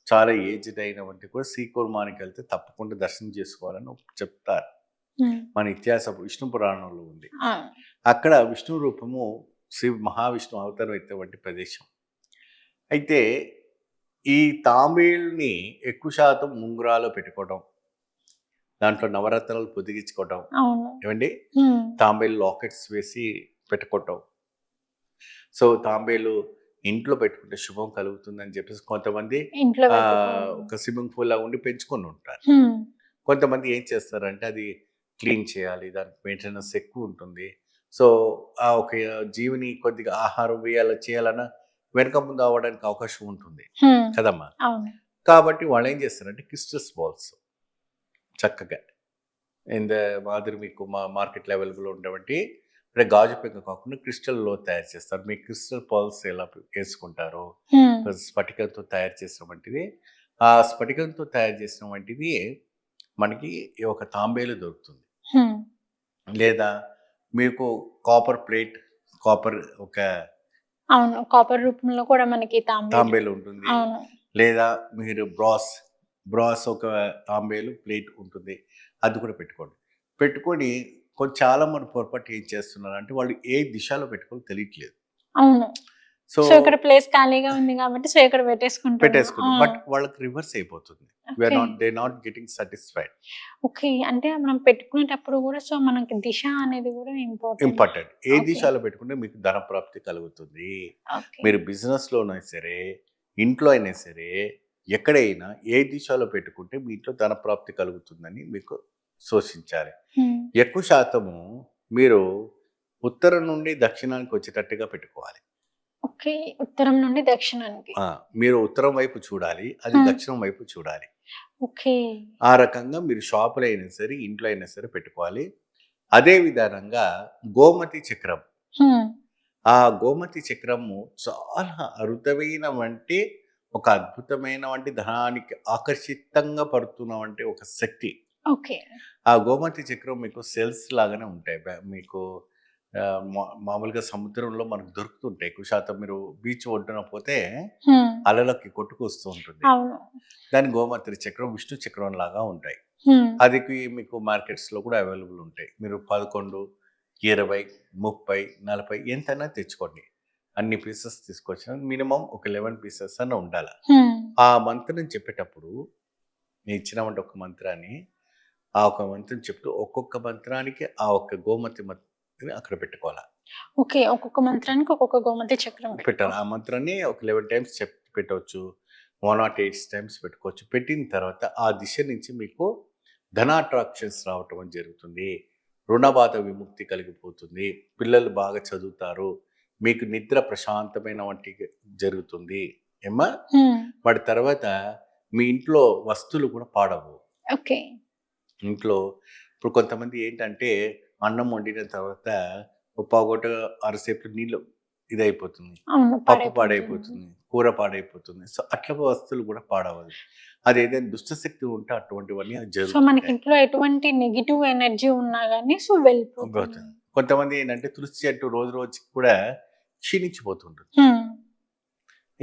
చాలా ఏజ్డ్ అయినటువంటి కూడా శ్రీకూర్మానికి వెళ్తే తప్పకుండా దర్శనం చేసుకోవాలని చెప్తారు. మన ఇతిహాస విష్ణు పురాణంలో ఉంది. అక్కడ విష్ణు రూపము శ్రీ మహావిష్ణు అవతారం ఎత్తేటువంటి ప్రదేశం. అయితే ఈ తాంబేలుని ఎక్కువ శాతం ముంగురాలో పెట్టుకోవడం, దాంట్లో నవరత్నాలు పొదిగించుకోవడం, ఏమండి తాంబేలు లాకెట్స్ వేసి పెట్టుకోవటం. సో తాంబేలు ఇంట్లో పెట్టుకుంటే శుభం కలుగుతుందని చెప్పేసి కొంతమంది ఒక స్విమ్మింగ్ పూల్ లా ఉండి పెంచుకొని ఉంటారు. కొంతమంది ఏం చేస్తారంటే అది క్లీన్ చేయాలి, దానికి మెయింటెనెన్స్ ఎక్కువ ఉంటుంది. సో ఆ ఒక జీవిని కొద్దిగా ఆహారం వేయాలి చేయాలన్నా వెనక ముందు అవ్వడానికి అవకాశం ఉంటుంది కదమ్మా. కాబట్టి వాళ్ళు ఏం చేస్తారంటే క్రిస్టల్స్ బాల్స్ చక్కగా ఇంత మాదిరి మీకు మార్కెట్లో అవైలబుల్ ఉన్నటువంటి అంటే గాజు పెంక కాకుండా క్రిస్టల్లో తయారు చేస్తారు. మీకు క్రిస్టల్ బాల్స్ ఎలా వేసుకుంటారు, స్ఫటికంతో తయారు చేసిన వంటిది. ఆ స్ఫటికంతో తయారు చేసిన వంటిది మనకి ఒక తాంబేలు దొరుకుతుంది, లేదా మీకు కాపర్ ప్లేట్, కాపర్ ఒక కాపర్ రూపంలో కూడా మనకి తాంబేలు ఉంటుంది, లేదా మీరు బ్రాస్ ఒక తాంబేలు ప్లేట్ ఉంటుంది, అది కూడా పెట్టుకొని చాలా మంది పొరపాటు ఏం చేస్తున్నారు అంటే వాళ్ళు ఏ దిశలో పెట్టుకోవాలో తెలియట్లేదు. సో ఇక్కడ ప్లేస్ ఖాళీగా ఉంది కాబట్టి సో ఇక్కడ పెట్టేసుకుంటారు, బట్ వాళ్ళకి రివర్స్ అయిపోతుంది. They not getting satisfied. Okay, అంటే మనం పెట్టుకునేటప్పుడు కూడా సో మనకి దిశ అనేది కూడా ఇంపార్టెంట్. ఏ దిశలో పెట్టుకుంటే మీకు ధన ప్రాప్తి కలుగుతుంది. మీరు బిజినెస్ లోనైనా సరే, ఇంట్లో అయినా సరే, ఎక్కడైనా ఏ దిశలో పెట్టుకుంటే మీ ఇంట్లో ధన ప్రాప్తి కలుగుతుందని మీకు సూచించాలి. ఎక్కువ శాతము మీరు ఉత్తరం నుండి దక్షిణానికి వచ్చేటట్టుగా పెట్టుకోవాలి. ఓకే, ఉత్తరం నుండి దక్షిణానికి మీరు ఉత్తరం వైపు చూడాలి, అది దక్షిణం వైపు చూడాలి. ఓకే, ఆ రకంగా మీరు షాపులో అయినా సరే, ఇంట్లో అయినా సరే పెట్టుకోవాలి. అదే విధానంగా గోమతి చక్రం, ఆ గోమతి చక్రము చాలా అరుదైన వంటి ఒక అద్భుతమైన వంటి ధనానికి ఆకర్షితంగా పడుతున్న వంటి ఒక శక్తి. ఆ గోమతి చక్రం మీకు సెల్స్ లాగానే ఉంటాయి. మీకు మామూలుగా సముద్రంలో మనకు దొరుకుతుంటాయి. ఎక్కువ శాతం మీరు బీచ్ ఒడ్డున పోతే అలలకి కొట్టుకొస్తూ ఉంటుంది. దాని గోమతి చక్రం విష్ణు చక్రం లాగా ఉంటాయి. అది మీకు మార్కెట్స్ లో కూడా అవైలబుల్ ఉంటాయి. మీరు 11, 20, 30, 40 ఎంతైనా తెచ్చుకోండి. అన్ని పీసెస్ తీసుకొచ్చిన మినిమం ఒక 11 పీసెస్ అన్న ఉండాలి. ఆ మంత్రం చెప్పేటప్పుడు నేను ఇచ్చినటువంటి ఒక మంత్రాన్ని, ఆ ఒక మంత్రం చెప్తూ ఒక్కొక్క మంత్రానికి ఆ ఒక్క గోమతి అక్కడ పెట్టుకోవాలి. ఓకే, ఒక్కొక్క మంత్రానికి ఒక్కొక్క గోమతి చక్రం పెట్టాలి. ఆ మంత్రాన్ని ఒక 11 టైమ్స్ పెట్టవచ్చు, 108 టైమ్స్ పెట్టుకోవచ్చు. పెట్టిన తర్వాత ఆ దిశ నుంచి మీకు ధన అట్రాక్షన్స్ రావటం జరుగుతుంది. రుణబాధ విముక్తి కలిగిపోతుంది. పిల్లలు బాగా చదువుతారు. మీకు నిద్ర ప్రశాంతమైన వంటి జరుగుతుంది ఏమా. వాటి తర్వాత మీ ఇంట్లో వస్తువులు కూడా పాడవు. ఓకే, ఇంట్లో ఇప్పుడు కొంతమంది ఏంటంటే అన్నం వండిన తర్వాత పావుగంట అరసేపు నీళ్ళు ఇదైపోతుంది, పప్పు పాడైపోతుంది, కూర పాడైపోతుంది. సో అట్లా వస్తువులు కూడా పాడవదు. అది ఏదైనా దుష్టశక్తి ఉంటే అటువంటివన్నీ జరుగుతుంది. మనకి ఇంట్లో ఎటువంటి నెగిటివ్ ఎనర్జీ ఉన్నా గానీ సో వెళ్ళిపోతుంది. కొంతమంది ఏంటంటే తులసి చెట్టు రోజు రోజుకి కూడా క్షీణించిపోతుంటుంది.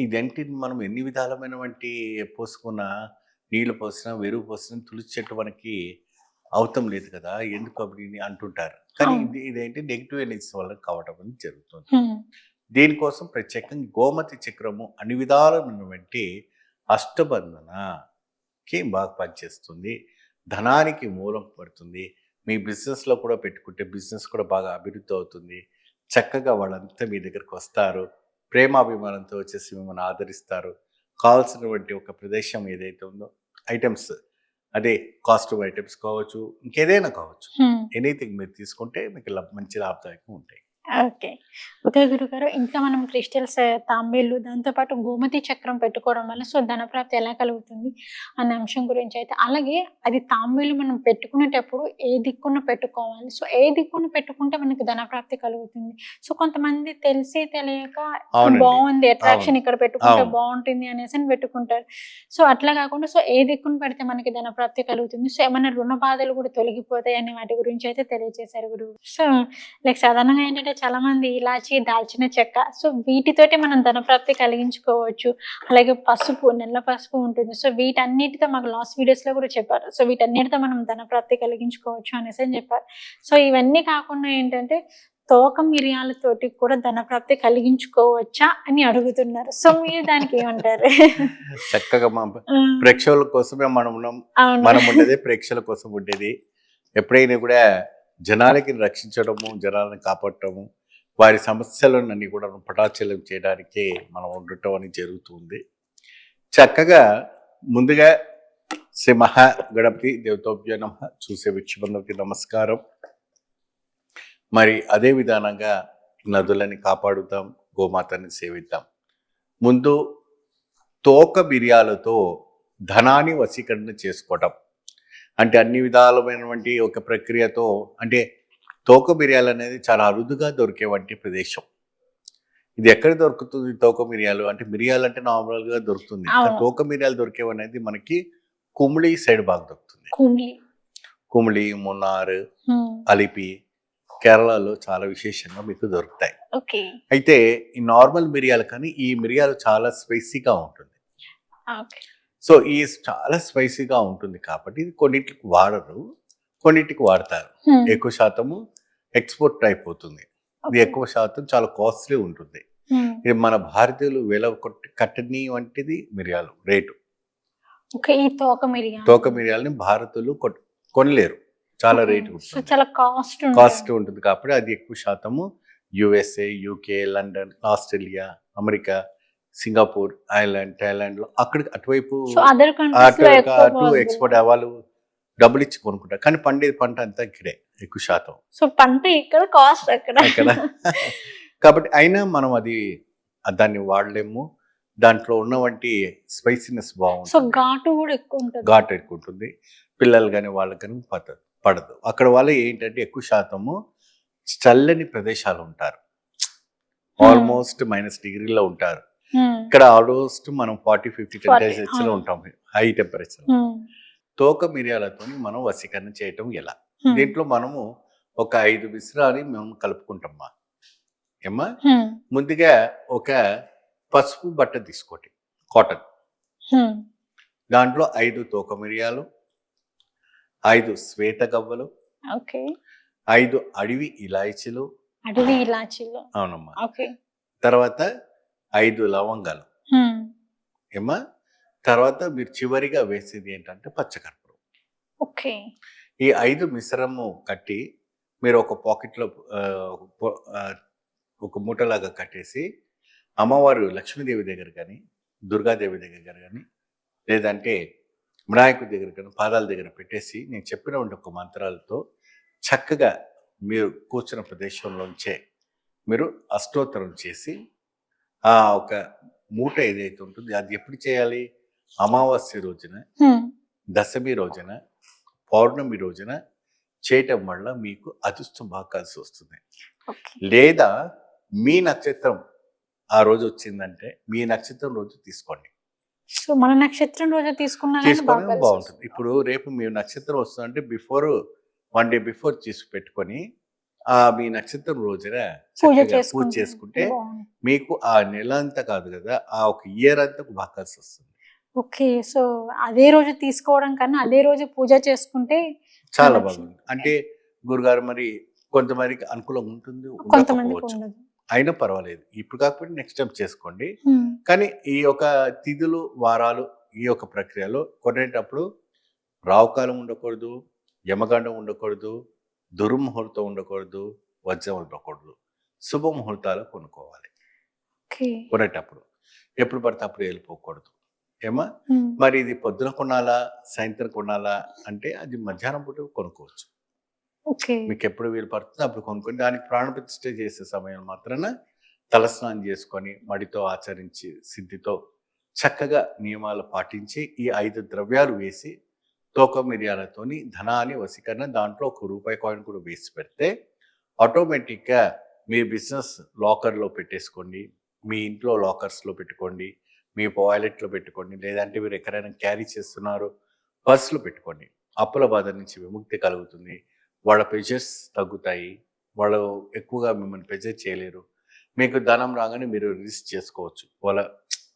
ఇదేంటి మనం ఎన్ని విధాలమైన వంటి పోసుకున్నా, నీళ్లు పోసినా, వెరువు పోసినా తులసి చెట్టు మనకి అవతం లేదు కదా, ఎందుకు అప్పుడు అంటుంటారు. కానీ ఇదేంటి నెగిటివ్ ఎనర్జీస్ వల్ల కావటం అనేది జరుగుతుంది. దీనికోసం ప్రత్యేకంగా గోమతి చక్రము అన్ని విధాలైనటువంటి అష్టబంధనకి బాగా పనిచేస్తుంది. ధనానికి మూలం పడుతుంది. మీ బిజినెస్లో కూడా పెట్టుకుంటే బిజినెస్ కూడా బాగా అభివృద్ధి అవుతుంది. చక్కగా వాళ్ళంతా మీ దగ్గరకు వస్తారు, ప్రేమాభిమానంతో వచ్చేసి మిమ్మల్ని ఆదరిస్తారు. కావాల్సినటువంటి ఒక ప్రదేశం ఏదైతే ఉందో ఐటమ్స్, అదే కాస్ట్యూమ్ ఐటమ్స్ కావచ్చు, ఇంకేదైనా కావచ్చు, ఎనీథింగ్ మీరు తీసుకుంటే మీకు మంచి లాభదాయకం ఉంటాయి. ఓకే, ఉదయ గురుగారు, ఇంకా మనం క్రిస్టల్స్, తాంబేలు, దాంతోపాటు గోమతి చక్రం పెట్టుకోవడం వల్ల సో ధనప్రాప్తి ఎలా కలుగుతుంది అనే అంశం గురించి అయితే, అలాగే అది తాంబేలు మనం పెట్టుకునేటప్పుడు ఏ దిక్కున పెట్టుకోవాలి, సో ఏ దిక్కున పెట్టుకుంటే మనకి ధనప్రాప్తి కలుగుతుంది. సో కొంతమంది తెలిసి తెలియక బాగుంది అట్రాక్షన్ ఇక్కడ పెట్టుకుంటే బాగుంటుంది అనేసి పెట్టుకుంటారు. సో అట్లా కాకుండా సో ఏ దిక్కున పెడితే మనకి ధనప్రాప్తి కలుగుతుంది, సో ఏమైనా రుణ బాధలు కూడా తొలగిపోతాయి అనే వాటి గురించి అయితే తెలియజేశారు గురువు. సో లైక్ సాధారణంగా ఏంటంటే చాలా మంది ఇలాచి, దాల్చిన చెక్క, సో వీటితోటి మనం ధనప్రాప్తి కలిగించుకోవచ్చు. అలాగే పసుపు, నల్ల పసుపు ఉంటుంది. సో వీటన్నిటితో మాకు లాస్ట్ వీడియోస్ లో కూడా చెప్పారు. సో వీటన్నిటితో మనం ధనప్రాప్తి కలిగించుకోవచ్చు అనేసి అని చెప్పారు. సో ఇవన్నీ కాకుండా ఏంటంటే తోక మిరియాలతోటి కూడా ధనప్రాప్తి కలిగించుకోవచ్చా అని అడుగుతున్నారు. సో మీరు దానికి ఏమంటారు? చక్కగా ప్రేక్షకుల కోసమే మనం ఉండేది, ప్రేక్షకుల కోసం ఉండేది. ఎప్పుడైనా కూడా జనాలకి రక్షించడము, జనాలను కాపాడటము, వారి సమస్యలన్నీ కూడా పటాచలం చేయడానికి మనం ఉండటం అని జరుగుతుంది. చక్కగా ముందుగా శ్రీ మహాగణపతి దేవతోభ్యో నమః. చూసే వీక్షకులందరికీ నమస్కారం. మరి అదే విధానంగా నదులని కాపాడుతాం, గోమాతని సేవిద్దాం. ముందు తోక బిర్యాలతో ధనాన్ని వశీకరణ చేసుకోవటం అంటే అన్ని విధాలమైనటువంటి ఒక ప్రక్రియతో, అంటే తోక బిర్యాలు అనేది చాలా అరుదుగా దొరికే వంటి ప్రదేశం. ఇది ఎక్కడ దొరుకుతుంది తోక మిరియాలు అంటే? మిరియాలు అంటే నార్మల్గా దొరుకుతుంది, తోక మిరియాలు దొరికేవి అనేది మనకి కుమిళి సైడ్ బాగా దొరుకుతుంది. కుమిళి, మున్నార్, అలిపి, కేరళలో చాలా విశేషంగా మీకు దొరుకుతాయి. అయితే ఈ నార్మల్ మిరియాలు కానీ ఈ మిరియాలు చాలా స్పైసీగా ఉంటుంది. సో ఈ చాలా స్పైసీగా ఉంటుంది కాబట్టి ఇది కొన్నిటికి వాడరు, కొన్నిటికి వాడతారు. ఎక్కువ శాతము ఎక్స్పోర్ట్ అయిపోతుంది. ఇది ఎక్కువ శాతం చాలా కాస్ట్లీ ఉంటుంది. ఇది మన భారతీయులు వేల కట్టని వంటిది మిరియాలు రేటు. తోక మిరియాలని భారతీయులు కొనలేరు, చాలా రేటు ఉంటుంది, చాలా కాస్ట్ ఉంటుంది. కాబట్టి అది ఎక్కువ శాతము USA, UK, London, Australia, America, Singapore, Ireland, Thailand లో అక్కడికి అటువైపు అటు ఎక్స్పోర్ట్ వాళ్ళు డబ్బులు ఇచ్చి కొనుక్కుంటారు. కానీ పండేది పంట అంతా ఇక్కడే ఎక్కువ శాతం. సో పంట ఇక్కడ, కాస్ట్ అక్కడ. కాబట్టి అయినా మనం దాన్ని వాడలేము. దాంట్లో ఉన్నవంటి స్పైసీనెస్ బాగుంటుంది, సో ఘాటు కూడా ఎక్కువ ఉంటుంది. ఘాటు ఎక్కువ ఉంటుంది. పిల్లలు కానీ వాళ్ళకి కానీ పడదు. అక్కడ వాళ్ళు ఏంటంటే ఎక్కువ శాతము చల్లని ప్రదేశాలు ఉంటారు, ఆల్మోస్ట్ -డిగ్రీలో ఉంటారు. ఇక్కడ ఆల్మోస్ట్ మనం 40-50 టెంపరేచర్ లో ఉంటాం, హై టెంపరేచర్. తోక మిరియాలతో మనం వశీకరణ చేయటం ఎలా? దీంట్లో మనము ఒక 5 మిశ్రాన్ని మేము కలుపుకుంటామా ఏమ్మా. ముందుగా ఒక పసుపు బట్ట తీసుకోండి, కాటన్. దాంట్లో 5 తోక మిరియాలు, 5 శ్వేత గవ్వలు, 5 అడవి ఇలాచీలు. అవునమ్మా. తర్వాత 5 లవంగాలు ఏమ్మా. తర్వాత మీరు చివరిగా వేసేది ఏంటంటే పచ్చకర్పూరం. ఈ 5 మిశ్రమం కట్టి మీరు ఒక పాకెట్లో ఒక మూటలాగా కట్టేసి అమ్మవారు లక్ష్మీదేవి దగ్గర కానీ, దుర్గాదేవి దగ్గర కానీ, లేదంటే వినాయకుడి దగ్గర కానీ పాదాల దగ్గర పెట్టేసి నేను చెప్పిన ఒక మంత్రాలతో చక్కగా మీరు కూర్చున్న ప్రదేశంలోంచే మీరు అష్టోత్తరం చేసి ఆ ఒక మూట ఏదైతే ఉంటుందో అది ఎప్పుడు చేయాలి? అమావాస్య రోజున, దశమి రోజున, పౌర్ణమి రోజున చేయటం వల్ల మీకు అదృష్టం బాగా కలిసి వస్తుంది. లేదా మీ నక్షత్రం ఆ రోజు వచ్చిందంటే మీ నక్షత్రం రోజు తీసుకోండి. సో మన నక్షత్రం రోజు తీసుకుని బాగుంటుంది. ఇప్పుడు రేపు మీ నక్షత్రం వస్తుందంటే వన్ డే బిఫోర్ తీసి పెట్టుకొని మీ నక్షత్రం రోజున పూజ చేసుకుంటే మీకు ఆ నెల అంతా కాదు కదా, ఆ ఒక ఇయర్ అంతా బాగా కలిసి వస్తుంది. సో అదే రోజు తీసుకోవడం కన్నా అదే రోజు పూజ చేసుకుంటే చాలా బాగుంది. అంటే గురుగారు మరి కొంతమందికి అనుకూలంగా ఉంటుంది, అయినా పర్వాలేదు, ఇప్పుడు కాకపోతే నెక్స్ట్ టైం చేసుకోండి. కానీ ఈ యొక్క తిథులు, వారాలు, ఈ యొక్క ప్రక్రియలో కొనేటప్పుడు రావుకాలం ఉండకూడదు, యమగండం ఉండకూడదు, దుర్ముహూర్తం ఉండకూడదు, వజ్రం ఉండకూడదు. శుభముహూర్తాలు కొనుక్కోవాలి. కొనేటప్పుడు ఎప్పుడు పడితే అప్పుడు వెళ్ళిపోకూడదు ఏమా. మరి ఇది పొద్దున కొనాలా, సాయంత్రం కొనాలా అంటే అది మధ్యాహ్నం పూట కొనుక్కోవచ్చు. మీకు ఎప్పుడు వీలు పడుతుందో అప్పుడు కొనుక్కొని దానికి ప్రాణప్రతిష్ఠ చేసే సమయం మాత్రాన తలస్నానం చేసుకొని మడితో ఆచరించి సిద్ధితో చక్కగా నియమాలు పాటించి ఈ 5 ద్రవ్యాలు వేసి తోక మిరియాలతోని ధనాన్ని వశీకరణ, దాంట్లో ₹1 కాయిన్ కూడా వేసి పెడితే ఆటోమేటిక్గా మీ బిజినెస్ లాకర్లో పెట్టేసుకోండి, మీ ఇంట్లో లాకర్స్లో పెట్టుకోండి, మీ వాలెట్లో పెట్టుకోండి, లేదంటే మీరు ఎక్కడైనా క్యారీ చేస్తున్నారు పర్స్లో పెట్టుకోండి. అప్పుల బాధ నుంచి విముక్తి కలుగుతుంది, వాళ్ళ ప్రెజర్స్ తగ్గుతాయి, వాళ్ళు ఎక్కువగా మిమ్మల్ని ప్రెజర్ చేయలేరు. మీకు ధనం రాగానే మీరు రిలీజ్ చేసుకోవచ్చు, వాళ్ళ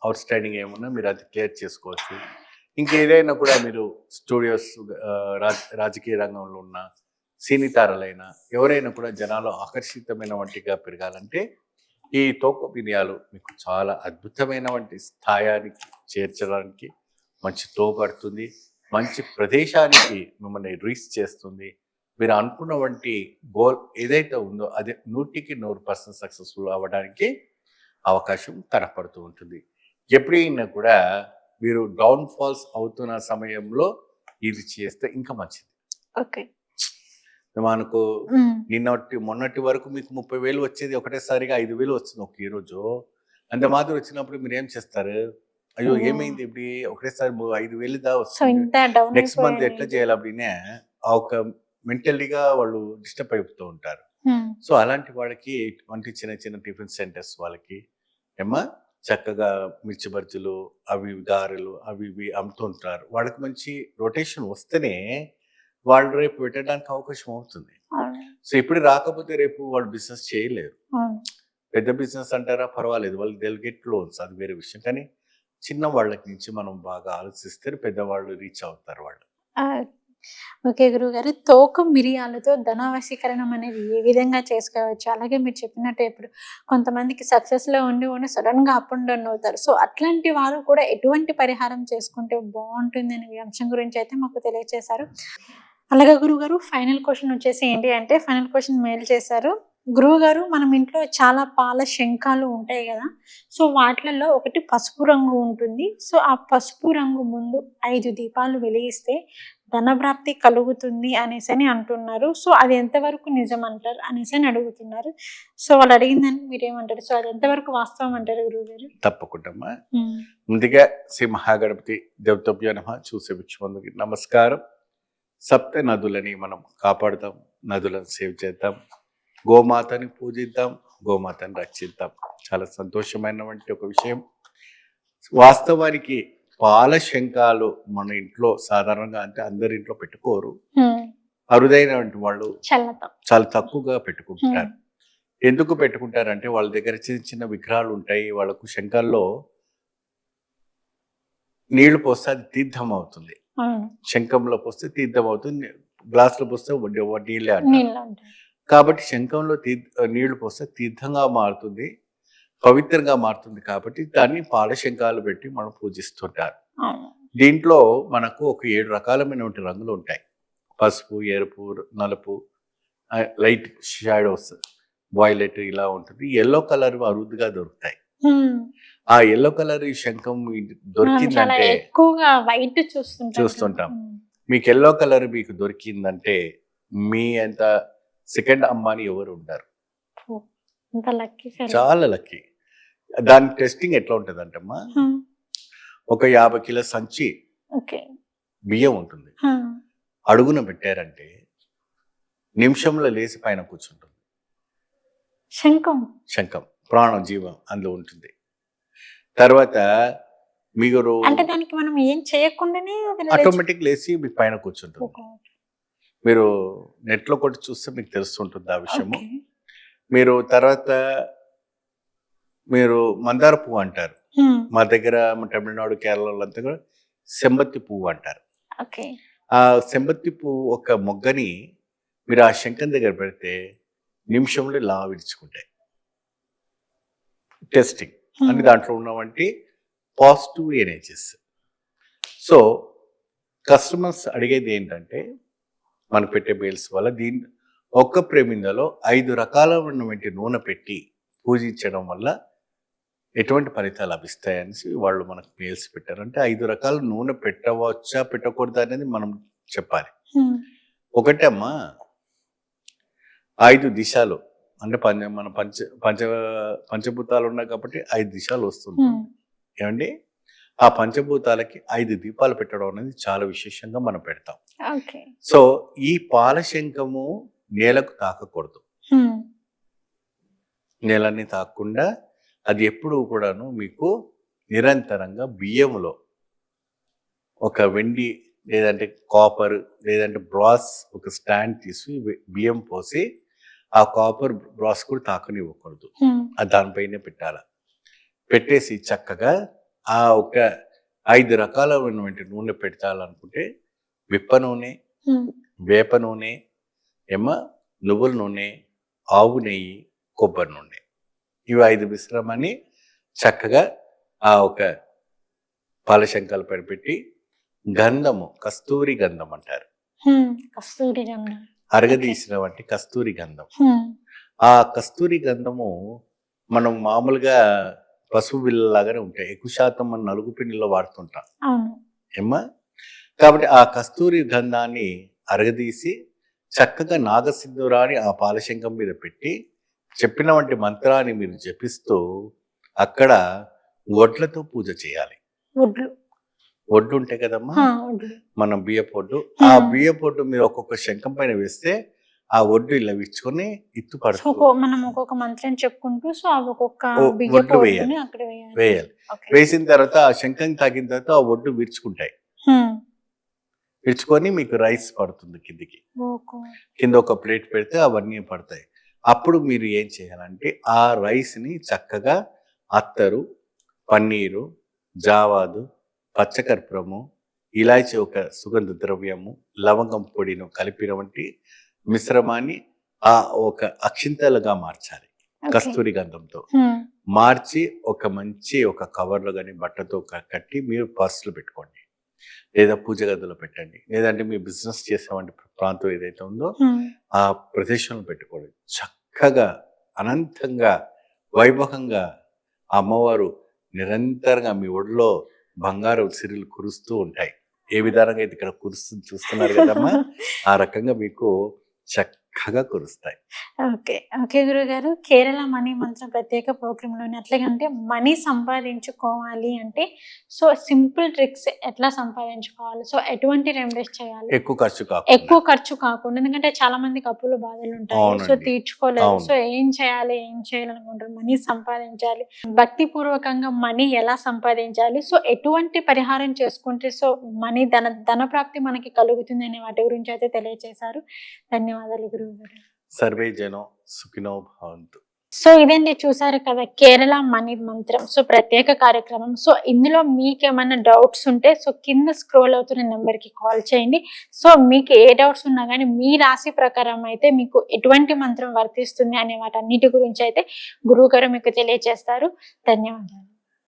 అవుట్ స్టాండింగ్ ఏమున్నా మీరు అది క్లియర్ చేసుకోవచ్చు. ఇంకేదైనా కూడా మీరు స్టూడియోస్, రాజకీయ రంగంలో ఉన్న సినీ తారలైనా ఎవరైనా కూడా జనాలు ఆకర్షితమైన వంటిగా పెరగాలంటే ఈ తోక మిరియాలు మీకు చాలా అద్భుతమైన వంటి స్థాయానికి చేర్చడానికి మంచి తోడ్పడుతుంది, మంచి ప్రదేశానికి మిమ్మల్ని రీచ్ చేస్తుంది. మీరు అనుకున్న వంటి గోల్ ఏదైతే ఉందో అది 100% సక్సెస్ఫుల్ అవ్వడానికి అవకాశం కనపడుతూ ఉంటుంది. ఎప్పుడైనా కూడా మీరు డౌన్ ఫాల్స్ అవుతున్న సమయంలో ఇది చేస్తే ఇంకా మంచిది. ఓకే. మనకు మొన్నటి వరకు మీకు 30,000 వచ్చేది ఒకటేసారిగా 5,000 వస్తుంది ఈ రోజు. అంత మాత్రం వచ్చినప్పుడు మీరు ఏం చేస్తారు? అయ్యో ఏమైంది ఇప్పుడు ఒకటేసారి 5,000 దా వస్తుంది, నెక్స్ట్ మంత్ ఎట్లా చేయాలి అప్పుడే ఆ ఒక మెంటల్లీగా వాళ్ళు డిస్టర్బ్ అయిపోతూ ఉంటారు. సో అలాంటి వాళ్ళకి ఇటువంటి చిన్న చిన్న టిఫిన్ సెంటర్స్ వాళ్ళకి ఏమా చక్కగా మిర్చి బజ్జీలు అవి గారెలు అవి ఇవి అమ్ముతుంటారు. వాళ్ళకి మంచి రొటేషన్ వస్తేనే వాళ్ళు రేపు పెట్టడానికి అవకాశం అవుతుంది. సో ఇప్పుడు రాకపోతే రేపు వాళ్ళు బిజినెస్ చేయలేరు. పెద్ద బిజినెస్ అంటారా పర్వాలేదు, వాళ్ళు థెల్ గెట్ లోన్స్, అది వేరే విషయం. కానీ చిన్న వాళ్ళకి నుంచి మనం బాగా ఆలోచిస్తే పెద్దవాళ్ళు రీచ్ అవుతారు వాళ్ళు. ఓకే గురువు గారు, తోక మిరియాలతో ధనవశీకరణం అనేది ఏ విధంగా చేసుకోవచ్చు? అలాగే మీరు చెప్పినట్టు ఇప్పుడు కొంతమందికి సక్సెస్లో ఉండి సడన్గా అప్ అండ్ డౌన్ అవుతారు. సో అట్లాంటి వారు కూడా ఎటువంటి పరిహారం చేసుకుంటే బాగుంటుంది అనే అంశం గురించి అయితే మాకు తెలియజేశారు. అలాగే గురువుగారు, ఫైనల్ క్వశ్చన్ వచ్చేసి ఏంటి అంటే, ఫైనల్ క్వశ్చన్ మెయిల్ చేశారు. గురువుగారు, మనం ఇంట్లో చాలా పాల శంఖాలు ఉంటాయి కదా, సో వాటిలలో ఒకటి పసుపు రంగు ఉంటుంది. సో ఆ పసుపు రంగు ముందు 5 దీపాలు వెలిగిస్తే ధనప్రాప్తి కలుగుతుంది అనేసి అని అంటున్నారు. సో అది ఎంతవరకు నిజం అంటారు అనేసి అని అడుగుతున్నారు. సో వాళ్ళు అడిగిందని మీరేమంటారు? సో అది ఎంతవరకు వాస్తవం అంటారు గురువుగారు? తప్పకుండా. ముందుగా శ్రీ మహాగణపతి దేవతభ్యో నమః. చూసే వీక్షకులకు నమస్కారం. సప్త నదులని మనం కాపాడుతాం, నదులను సేవ్ చేద్దాం, గోమాతని పూజిద్దాం, గోమాతని రక్షిద్దాం. చాలా సంతోషమైనటువంటి ఒక విషయం. వాస్తవానికి పాల శంఖాలు మన ఇంట్లో సాధారణంగా అంటే అందరి ఇంట్లో పెట్టుకోరు. అరుదైనటువంటి వాళ్ళు చాలా తక్కువగా పెట్టుకుంటారు. ఎందుకు పెట్టుకుంటారంటే వాళ్ళ దగ్గర చిన్న చిన్న విగ్రహాలు ఉంటాయి. వాళ్ళకు శంఖాల్లో నీళ్లు పోస్తే అది తీర్థం అవుతుంది. శంఖంలో పోస్తే తీర్థం అవుతుంది, గ్లాసులో పోస్తే నీళ్ళే అంటారు. కాబట్టి శంఖంలో నీళ్లు పోస్తే తీర్థంగా మారుతుంది, పవిత్రంగా మారుతుంది. కాబట్టి దాన్ని పాల శంఖాలు పెట్టి మనం పూజిస్తుంటారు. దీంట్లో మనకు ఒక 7 రకాలమైనటువంటి రంగులు ఉంటాయి. పసుపు, ఎరుపు, నలుపు, లైట్ షాడోస్, వైలెట్ ఇలా ఉంటుంది. ఎల్లో కలర్ అరుదుగా దొరుకుతాయి. ఆ ఎల్లో కలర్ ఈ శంఖం దొరికిందంటే చూస్తుంటాం. మీకు ఎల్లో కలర్ మీకు దొరికిందంటే మీ అంత సెకండ్ అమ్మాని ఎవరు ఉంటారు. చాలా లక్కీ. దాని టెస్టింగ్ ఎట్లా ఉంటుంది అంటమ్మా, ఒక 50 కిలో సంచి బియ్యం ఉంటుంది, అడుగున పెట్టారంటే నిమిషంలో లేచి పైన కూర్చుంటుంది. శంఖం ప్రాణం, జీవం అందులో ఉంటుంది. తర్వాత మీరు దానికి మనం ఏం చేయకుండానే ఆటోమేటిక్ లేచి మీ పైన కూర్చుంటుంది. మీరు నెట్లో కొట్టి చూస్తే మీకు తెలుస్తుంటుంది ఆ విషయము. మీరు తర్వాత మీరు మందార పువ్వు అంటారు, మా దగ్గర తమిళనాడు, కేరళలో అంతా కూడా సెంబత్తి పువ్వు అంటారు. ఆ సెంబత్తి పువ్వు ఒక మొగ్గని మీరు ఆ శంఖం దగ్గర పెడితే నిమిషంలో లా విడుచుకుంటాయి. టెస్టింగ్ అని దాంట్లో ఉన్నవంటి పాజిటివ్ ఎనర్జీస్. సో కస్టమర్స్ అడిగేది ఏంటంటే, మనకు పెట్టే బేల్స్ వల్ల దీని ఒక్క ప్రేమిందలో 5 రకాలైనటువంటి నూనె పెట్టి పూజించడం వల్ల ఎటువంటి ఫలితాలు లభిస్తాయని వాళ్ళు మనకు మెయిల్స్ పెట్టారు. అంటే 5 రకాల నూనె పెట్టవచ్చా పెట్టకూడదా అనేది మనం చెప్పాలి. ఒకటమ్మా 5 దిశలు అంటే మన పంచభూతాలు ఉన్నాయి కాబట్టి 5 దిశలు వస్తుంది. ఏమండి, ఆ పంచభూతాలకి 5 దీపాలు పెట్టడం అనేది చాలా విశేషంగా మనం పెడతాం. సో ఈ పాలశంఖము నేలకు తాకకూడదు. నేలని తాకకుండా అది ఎప్పుడు కూడాను మీకు నిరంతరంగా బియ్యంలో ఒక వెండి లేదంటే కాపర్ లేదంటే బ్రాస్ ఒక స్టాండ్ తీసి బియ్యం పోసి ఆ కాపర్ బ్రాస్ కూడా తాకనివ్వకూడదు. అది దానిపైనే పెట్టాలి. పెట్టేసి చక్కగా ఆ ఒక 5 రకాలైనటువంటి నూనె పెట్టాలనుకుంటే విప్ప నూనె, వేప నూనె, నువ్వుల నూనె, ఆవు నెయ్యి, కొబ్బరి నూనె, ఇవి 5 మిశ్రమాన్ని చక్కగా ఆ ఒక పాలశంఖాల పైన పెట్టి గంధము, కస్తూరి గంధం అంటారు, అరగదీసిన వంటి కస్తూరి గంధం. ఆ కస్తూరి గంధము మనం మామూలుగా పసుపు బిళ్ళలాగానే ఉంటాయి. ఎక్కువ శాతం మనం నలుగు పిండిలో వాడుతుంటాం. కాబట్టి ఆ కస్తూరి గంధాన్ని అరగదీసి చక్కగా నాగసింధూరాన్ని ఆ పాలశంఖం మీద పెట్టి చెప్పిన వంటి మంత్రాన్ని మీరు జపిస్తూ అక్కడ వడ్లతో పూజ చేయాలి. వడ్లు వడ్లు ఉంటాయి కదమ్మా, వడ్లు మనం బియ్యపు వడ్డు. ఆ బియ్యపు వడ్డు మీరు ఒక్కొక్క శంఖం పైన వేస్తే ఆ వడ్డు ఇలా విచ్చుకొని ఇత్తు సో పడుతుంది. మనం ఒక్కొక్క మంత్రం చెప్పుకుంటూ సో అవి ఒక్కొక్క బియ్యపు వడ్లు వడ్డుని అక్కడ వేయాలి. వేయాలి. ఓకే. వేసిన తర్వాత ఆ శంఖం తాగిన తర్వాత ఆ వడ్డు విరుచుకుంటాయి. విరుచుకొని మీకు రైస్ పడుతుంది కిందికి. కింద ఒక ప్లేట్ పెడితే అవన్నీ పడతాయి. అప్పుడు మీరు ఏం చేయాలంటే ఆ రైస్ని చక్కగా అత్తరు, పన్నీరు, జావాదు, పచ్చకర్పూరము, ఇలాచి ఒక సుగంధ ద్రవ్యము, లవంగం పొడిను కలిపిన వంటి మిశ్రమాన్ని ఆ ఒక అక్షింతలుగా మార్చాలి. కస్తూరి గంధంతో మార్చి ఒక మంచి ఒక కవర్లో కానీ బట్టతో కట్టి మీరు పర్సులో పెట్టుకోండి, లేదా పూజ గదిలో పెట్టండి, లేదంటే మీ బిజినెస్ చేసేవంటి ప్రాంతం ఏదైతే ఉందో ఆ ప్రదేశంలో పెట్టుకోండి. చక్కగా అనంతంగా వైభవంగా అమ్మవారు నిరంతరంగా మీ ఒడిలో బంగారు సిరులు కురుస్తూ ఉంటాయి. ఏ విధానంగా అయితే ఇక్కడ కురుస్తుంది చూస్తున్నారు కదమ్మా, ఆ రకంగా మీకు చక్కగా కురుస్తాయి. ఓకే ఓకే గురుగారు, కేరళ మనీ మంత్రం ప్రత్యేక ప్రోగ్రాంలోని అట్లాగంటే మనీ సంపాదించుకోవాలి అంటే సో సింపుల్ ట్రిక్స్ ఎట్లా సంపాదించుకోవాలి, సో ఎటువంటి రెమెడీస్ చేయాలి ఎక్కువ ఖర్చు కాకుండా, ఎందుకంటే చాలా మందికి అప్పులు బాధలు ఉంటాయి, సో అవునండి. తీర్చుకోలేదు, అవును. సో ఏం చేయాలనుకుంటారు, మనీ సంపాదించాలి, భక్తి పూర్వకంగా మనీ ఎలా సంపాదించాలి, సో ఎటువంటి పరిహారం చేసుకుంటే సో మనీ ధన ప్రాప్తి మనకి కలుగుతుంది అనే వాటి గురించి అయితే తెలియజేశారు. ధన్యవాదాలు గురువు గారు. సర్వే జనో సుఖినో భవంతు. సో ఇదండి, చూసారు కదా కేరళ మనీ మంత్రం సో ప్రత్యేక కార్యక్రమం. సో ఇందులో మీకేమైనా డౌట్స్ ఉంటే సో కింద స్క్రోల్ అవుతున్న నెంబర్కి కాల్ చేయండి. సో మీకు ఏ డౌట్స్ ఉన్నా కానీ మీ రాశి ప్రకారం అయితే మీకు ఎటువంటి మంత్రం వర్తిస్తుంది అనే వాటన్నిటి గురించి అయితే గురువు గారు మీకు తెలియజేస్తారు. ధన్యవాదాలు.